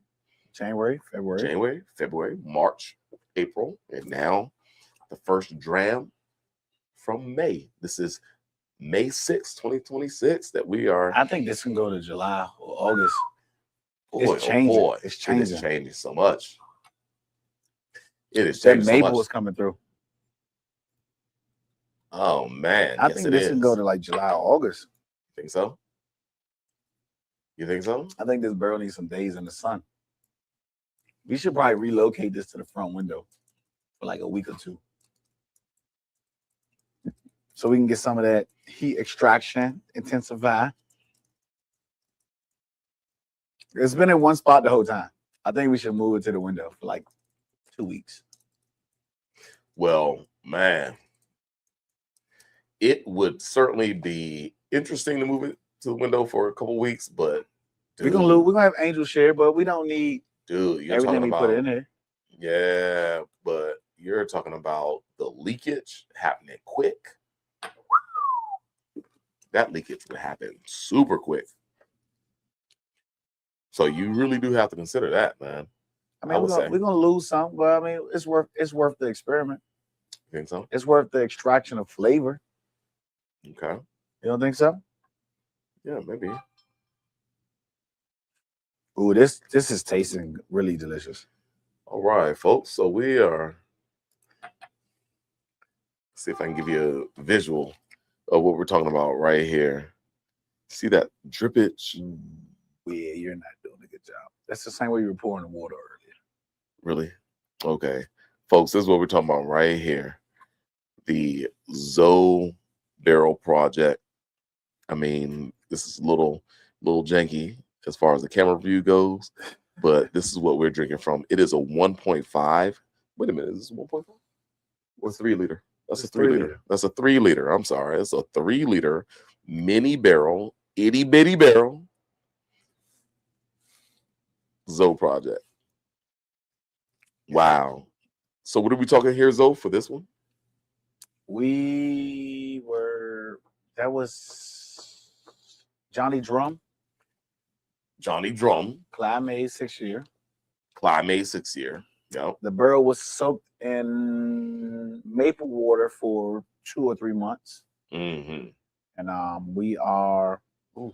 January, February, March, April, and now the first dram from May. This is May 6, 2026 that we are. I think this can go to July or August. Boy, it's changing. Oh boy. It's changing. It is changing so much. It is that changing maple so much. is coming through. Oh man. I think this can go to like July or August. Think so? You think so? I think this barrel needs some days in the sun. We should probably relocate this to the front window for like a week or two, so we can get some of that heat extraction, intensify. It's been in one spot the whole time. I think we should move it to the window for like 2 weeks. Well, man, it would certainly be interesting to move it to the window for a couple of weeks, but we're gonna have angel share, but we don't need you're everything talking we about, put in there. Yeah, but you're talking about the leakage happening quick. That leakage would happen super quick. So you really do have to consider that, man. I mean, we're gonna lose some, but I mean, it's worth the experiment. You think so? It's worth the extraction of flavor. Okay. You don't think so? Yeah, maybe. Ooh, this is tasting really delicious. All right, folks. So we are See if I can give you a visual of what we're talking about right here. See that drippage? Yeah, you're not doing a good job. That's the same way you were pouring the water earlier. Really? Okay. Folks, this is what we're talking about right here. The Zoe Barrel Project. I mean, this is a little janky as far as the camera view goes, but this is what we're drinking from. It is a 1.5. Wait a minute, is this 1.5 or 3 liter? That's a 3 liter. That's a 3 liter. I'm sorry. It's a 3 liter mini barrel, itty bitty barrel Zoe Project. Wow. So what are we talking here, Zoe, for this one? That was Johnny Drum. Johnny Drum. Climate 6 year. Climate 6 year. Yeah. The barrel was soaked in maple water for 2 or 3 months. Mm-hmm. And we are, we're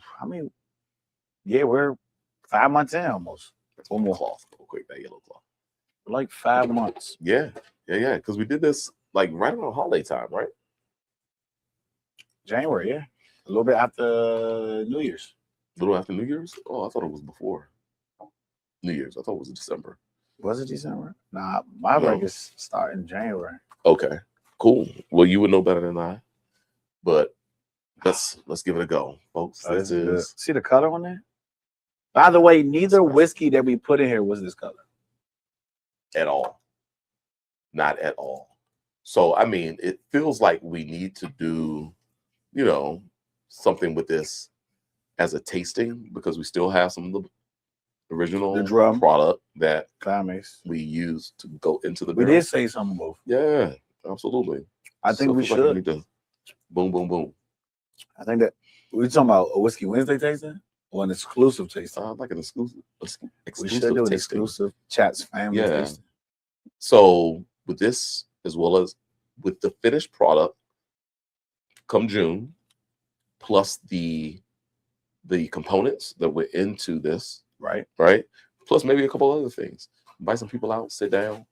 5 months in almost. That's one more cloth. Real quick, that yellow cloth. Like 5 months. Yeah. Because we did this like right around holiday time, right? January, yeah. A little bit after New Year's. A little after New Year's? Oh, I thought it was before New Year's. I thought it was in December. Was it December? Nah, my records start in January. Okay, cool. Well, you would know better than I, but let's give it a go, folks. This is see the color on there. By the way, neither whiskey that we put in here was this color at all. Not at all. So I mean, it feels like we need to do, something with this as a tasting because we still have some of the original drum product that climates we used to go into the we barrel. did say something both. Yeah, absolutely. I think we should. Like we need to boom, boom, boom. I think that we're talking about a Whiskey Wednesday tasting or an exclusive tasting. Like an exclusive we should do an exclusive Chats family tasting. So with this, as well as with the finished product, come June, plus the components that went into this, right? Plus maybe a couple other things. Invite some people out, sit down,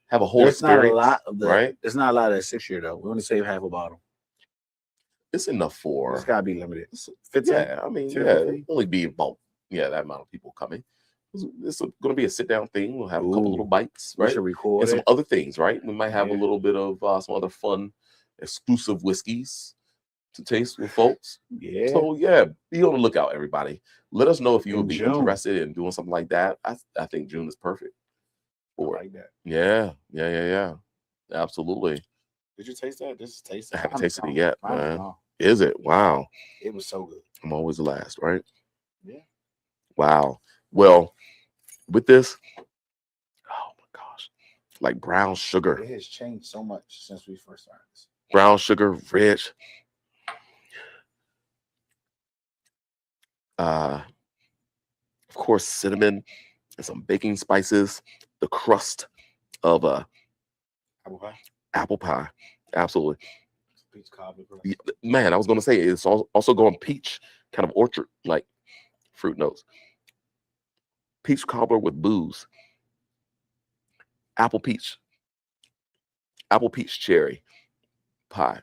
have a whole experience. Not a lot of There's not a lot of that 6 year though. We only save half a bottle. It's enough for. It's gotta be limited. 15? Yeah, I mean, only be about that amount of people coming. It's going to be a sit down thing. We'll have a couple little bites, right? We should record and some other things, right? We might have a little bit of some other fun, exclusive whiskeys to taste with folks. Yeah. So be on the lookout, everybody. Let us know if you would be interested in doing something like that. I think June is perfect for like that. Yeah. Absolutely. Did you taste that? This is tasty. I haven't tasted it yet, man. Is it? Wow. It was so good. I'm always the last, right? Yeah. Wow. Well, with this, oh my gosh, like brown sugar. It has changed so much since we first started this. Brown sugar, rich. Of course, cinnamon and some baking spices. The crust of apple pie. Absolutely. Peach cobbler. Man, I was going to say it's also going peach, kind of orchard like fruit notes. Peach cobbler with booze. Apple peach cherry pie.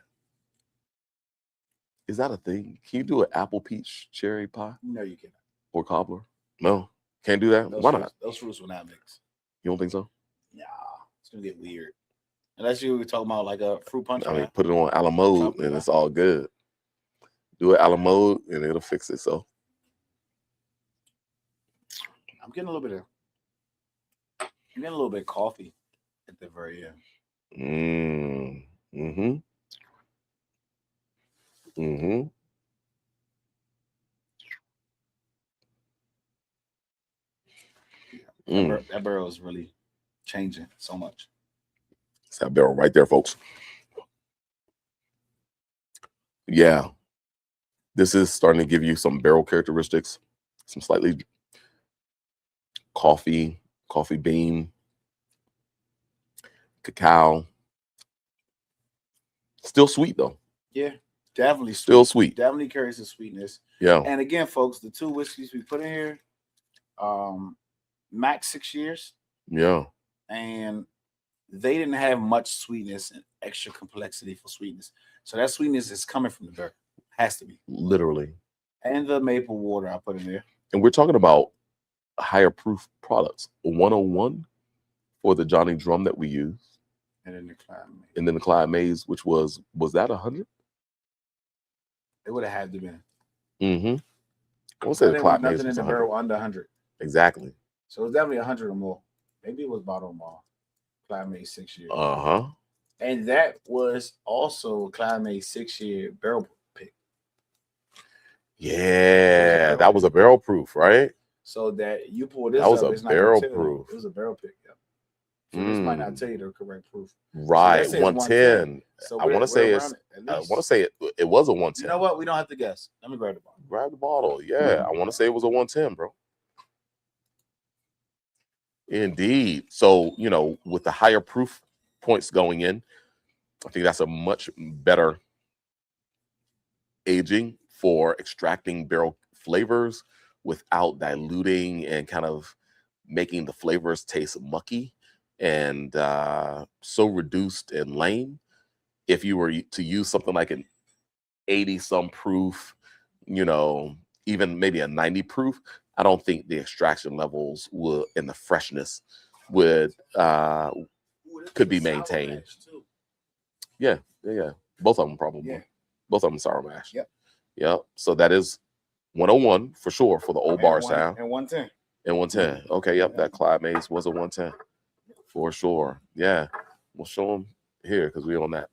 Is that a thing? Can you do an apple peach cherry pie? No, you cannot. Or cobbler? No, can't do that. Why not? Those fruits will not mix. You don't think so? Nah, it's gonna get weird. Unless you were talking about like a fruit punch. I mean, put it on a la mode and it's all good. Do it a la mode and it'll fix it. So I'm getting a little bit of coffee at the very end. That barrel is really changing so much. It's that barrel right there, folks. Yeah. This is starting to give you some barrel characteristics, some slightly coffee bean, cacao. Still sweet though. Yeah, definitely sweet. Still sweet. Definitely carries the sweetness. Yeah. And again, folks, the two whiskeys we put in here, max 6 years. Yeah. And they didn't have much sweetness extra complexity for sweetness. So that sweetness is coming from the barrel. Has to be. Literally. And the maple water I put in there. And we're talking about higher proof products. 101 for the Johnny Drum that we use. And then the Clyde Maze. And then the Clyde Maze, which was that 100? It would have had to been. Mm-hmm. I want to say the Clyde Maze nothing was in the 100. barrel under 100. Exactly. So it's definitely 100 or more. Maybe it was bottle more. Clyde Maze 6 years. Uh-huh. And that was also Clyde Maze 6-year barrel pick. Yeah, that was a barrel proof, right? So that you pull this that was up, a it's barrel not proof. It was a barrel pick, yeah. So this might not tell you the correct proof. Right, So 110. So I want to say it was a 110. You know what? We don't have to guess. Let me grab the bottle. Grab the bottle. Yeah, I want to say it was a 110, bro. Indeed. So, with the higher proof points going in, I think that's a much better aging for extracting barrel flavors without diluting and kind of making the flavors taste mucky and so reduced and lame. If you were to use something like an 80-some proof, even maybe a 90 proof, I don't think the extraction levels and the freshness could be maintained. Yeah. Both of them probably. Yeah. Both of them sour mash. Yep. So that is 101 for sure for the old bar style. And 110. And 110. Okay. Yep. That Clyde Maze was a 110 for sure. Yeah. We'll show them here because we're on that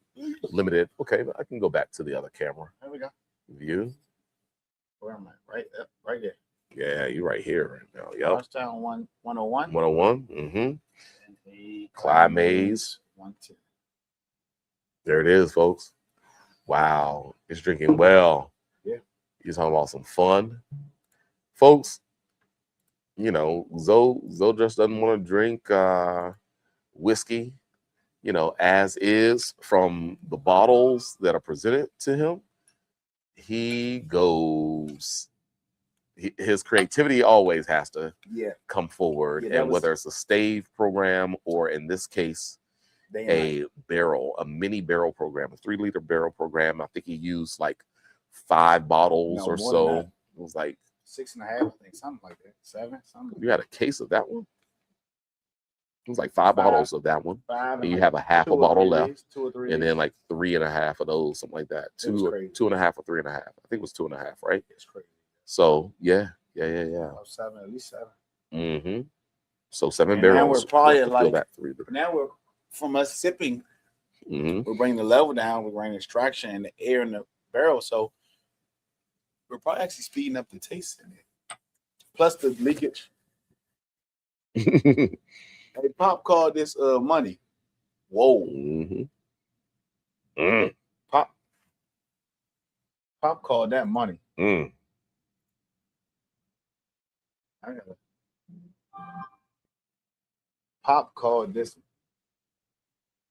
limited. Okay. I can go back to the other camera. There we go. View. Where am I? Right there. Yeah, you're right here right now. Yep. Marstown 101. 101. Mm-hmm. Clyde Maze. 110. There it is, folks. Wow. It's drinking well. Yeah. You're talking about some fun. Folks, Zoe just doesn't want to drink whiskey, as is from the bottles that are presented to him. He goes, his creativity always has to come forward. And whether it's a stave program or in this case, a mini barrel program, a 3-liter barrel program. I think he used like 5 bottles or so. It was like 6.5, I think, something like that. 7, something. You had a case of that one? It was like 5 bottles of that one. 5 and you have a half a bottle left. 2 or 3 and then like 3.5 of those, something like that. 2.5 or 3.5. I think it was 2.5, right? It's crazy. So yeah. 7, at least 7. Mm-hmm. So 7 barrels. Now we're probably at like that now we're from us sipping. Mm-hmm. We're bringing the level down. We're bringing extraction and the air in the barrel. So we're probably actually speeding up the taste in it. Plus the leakage. Hey, Pop called this money. Whoa. Mm-hmm. Pop called that money. Pop called this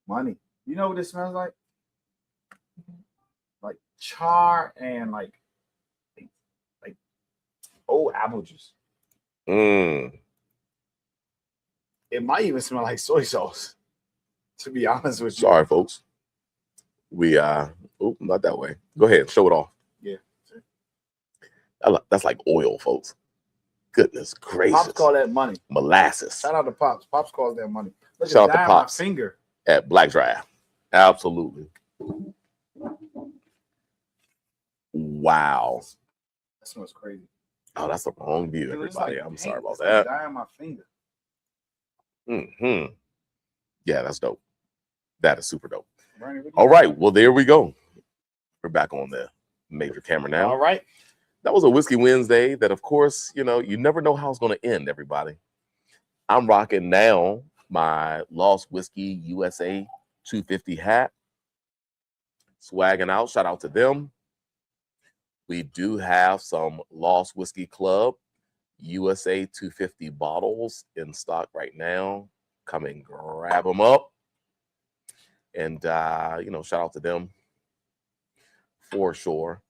money. You know what this smells like? Like char and like old apple juice. It might even smell like soy sauce, to be honest with you. Sorry, folks. We not that way. Go ahead, show it off. Yeah. That's like oil, folks. Goodness gracious. Pops call that money. Molasses. Shout out to Pops. Pops calls that money. Look Shout out to Pops. My finger. At Black Draft. Absolutely. Wow. That smells crazy. Oh, that's the wrong view, everybody. I'm sorry about that. Like dye on my finger. Mm-hmm. Yeah, that's dope. That is super dope. All right. Well, there we go. We're back on the major camera now. All right. That was a Whiskey Wednesday that, of course, you never know how it's going to end, everybody. I'm rocking now my Lost Whiskey USA 250 hat. Swagging out. Shout out to them. We do have some Lost Whiskey Club USA 250 bottles in stock right now. Come and grab them up. And, shout out to them for sure.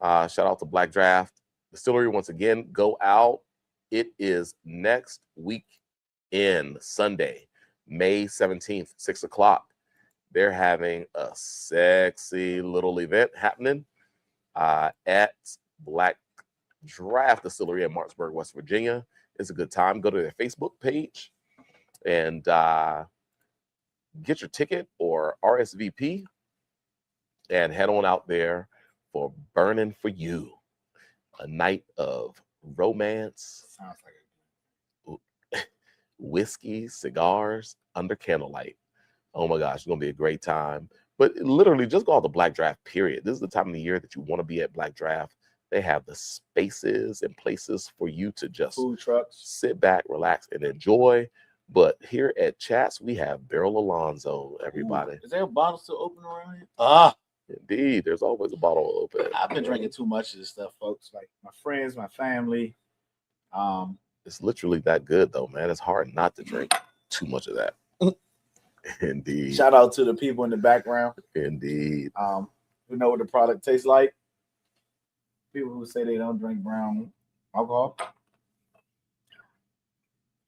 Shout out to Black Draft Distillery once again. Go out. It is next week in Sunday, May 17th, 6 o'clock. they're having a sexy little event happening at Black Draft Distillery in Martinsburg, West Virginia. It's a good time. Go to their Facebook page and get your ticket or RSVP and head on out there for Burning for You, a night of romance. Sounds like Whiskey, cigars, under candlelight. Oh my gosh, it's gonna be a great time. But literally just go out to Black Draft, period. This is the time of the year that you want to be at Black Draft. They have the spaces and places for you to just food trucks, sit back, relax, and enjoy. But here at Chats, we have Barrel Alonzo, everybody. Ooh, is there a bottle still open around here? Indeed, there's always a bottle open. I've been drinking too much of this stuff, folks. Like my friends, my family. It's literally that good, though, man. It's hard not to drink too much of that. Indeed. Shout out to the people in the background. Indeed. Who know what the product tastes like. People who say they don't drink brown alcohol.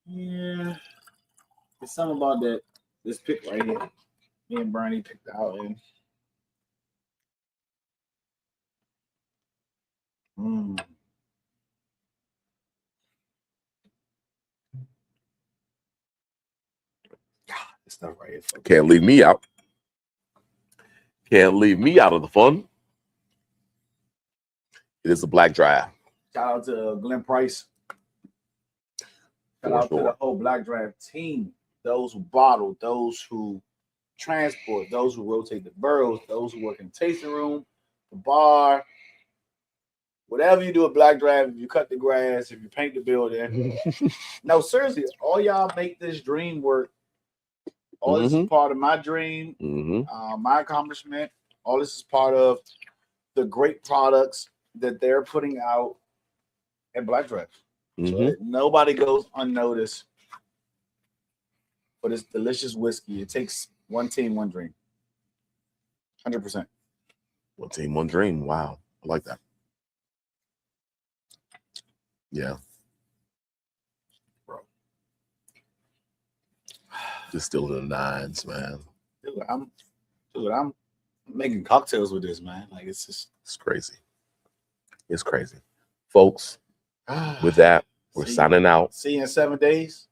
Yeah. There's something about that. This pick right here. Me and Bernie picked out. And this stuff right here. Folks. Can't leave me out. Can't leave me out of the fun. It is a Black Draft. Shout out to Glenn Price. Shout out to the whole Black Draft team. Those who bottle, those who transport, those who rotate the barrels, those who work in the tasting room, the bar. Whatever you do at Black Draft, if you cut the grass, if you paint the building. No, seriously, all y'all make this dream work. All this is part of my dream, my accomplishment. All this is part of the great products that they're putting out at Black Draft. So nobody goes unnoticed for this delicious whiskey. It takes one team, one dream. 100%. One team, one dream. Wow. I like that. Yeah. Bro. Just still in the nines, man. Dude, I'm making cocktails with this, man. Like it's crazy. It's crazy. Folks, with that, we're signing out. See you in 7 days.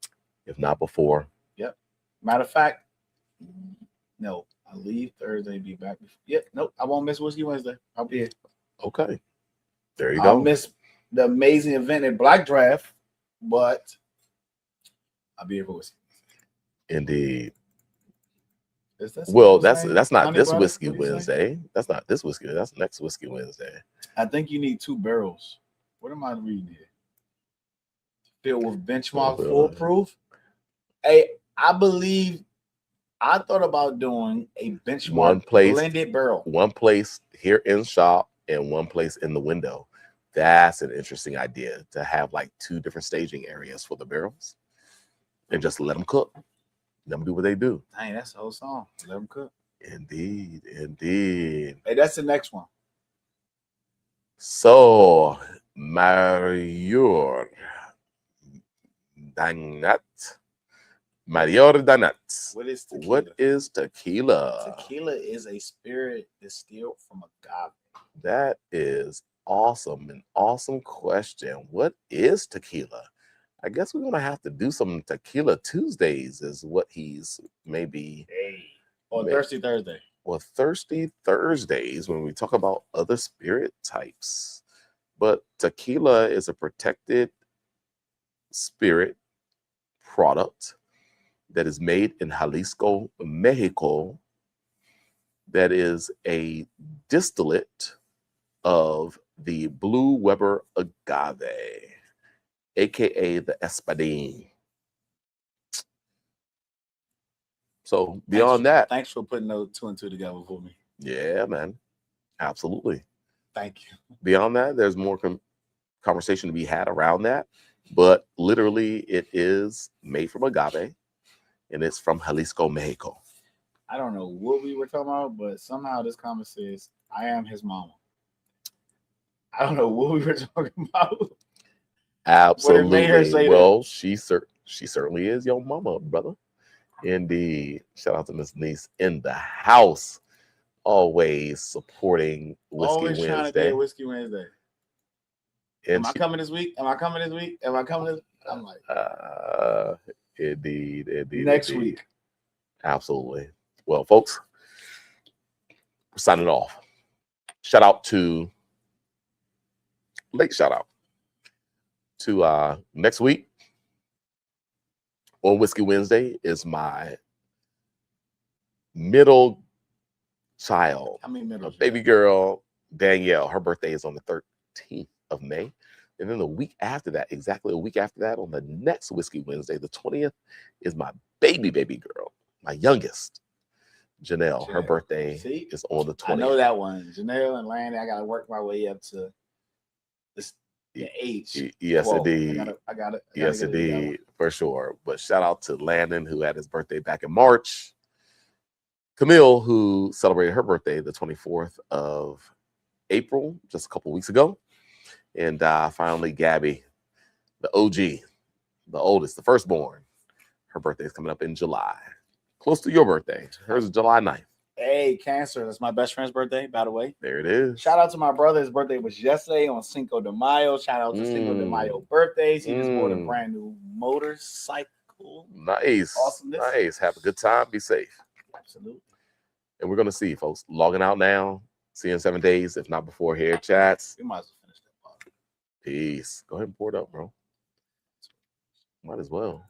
If not before. Yep. Matter of fact, no, I'll leave Thursday, be back. Yep, nope, I won't miss Whiskey Wednesday. I'll be here. Okay. There you go. I'll miss the amazing event at Black Draft, but I'll be here for Whiskey. Indeed. That's not this Whiskey Wednesday. That's not this Whiskey. That's next Whiskey Wednesday. I think you need 2 barrels. What am I reading here? Filled with benchmark foolproof. Hey, I thought about doing a benchmark blended barrel. One place here in shop and one place in the window. That's an interesting idea to have like 2 different staging areas for the barrels and just let them cook. Let them do what they do. Dang, that's the whole song. Let them cook. Indeed, indeed. Hey, that's the next one. So, Mayor Danat. What is tequila? Tequila is a spirit distilled from agave. That is awesome. An awesome question. What is tequila? I guess we're gonna have to do some Tequila Tuesdays, is what he's maybe. Thirsty Thursday. Or Thirsty Thursdays when we talk about other spirit types. But tequila is a protected spirit product that is made in Jalisco, Mexico, that is a distillate of the Blue Weber agave, aka the Espadín. So beyond that, thanks for putting those 2 and 2 together for me. Yeah, man, absolutely. Thank you. Beyond that, there's more conversation to be had around that, but literally, it is made from agave, and it's from Jalisco, Mexico. I don't know what we were talking about, but somehow this comment says, "I am his mama." I don't know what we were talking about. Absolutely. Well, she certainly is your mama, brother. Indeed. Shout out to Miss Niece in the house. Always supporting Whiskey Always Wednesday. trying to be a Whiskey Wednesday. And Am I coming this week? Am I coming this week? Am I coming this? I'm like, indeed. next week. Absolutely. Well, folks, we're signing off. Shout out to next week on Whiskey Wednesday is my middle child, baby girl, Danielle. Her birthday is on the 13th of May. And then the week after that, exactly a week after that, on the next Whiskey Wednesday, the 20th, is my baby girl, my youngest, Janelle. Her birthday is on the 20th. I know that one. Janelle and Lanny, I got to work my way up to the age. Yes, Whoa, indeed. I got it. Yes, indeed, for sure. But shout out to Landon, who had his birthday back in March. Camille, who celebrated her birthday the 24th of April, just a couple weeks ago. And finally, Gabby, the OG, the oldest, the firstborn. Her birthday is coming up in July. Close to your birthday. Hers is July 9th. Hey, Cancer. That's my best friend's birthday, by the way. There it is. Shout out to my brother. His birthday was yesterday on Cinco de Mayo. Shout out to Cinco de Mayo birthdays. He just bought a brand new motorcycle. Nice. Awesomeness. Nice. Have a good time. Be safe. Absolutely. And we're going to see, folks. Logging out now. See you in 7 days, if not before here. Chats. We might as well finish that part. Peace. Go ahead and pour it up, bro. Might as well.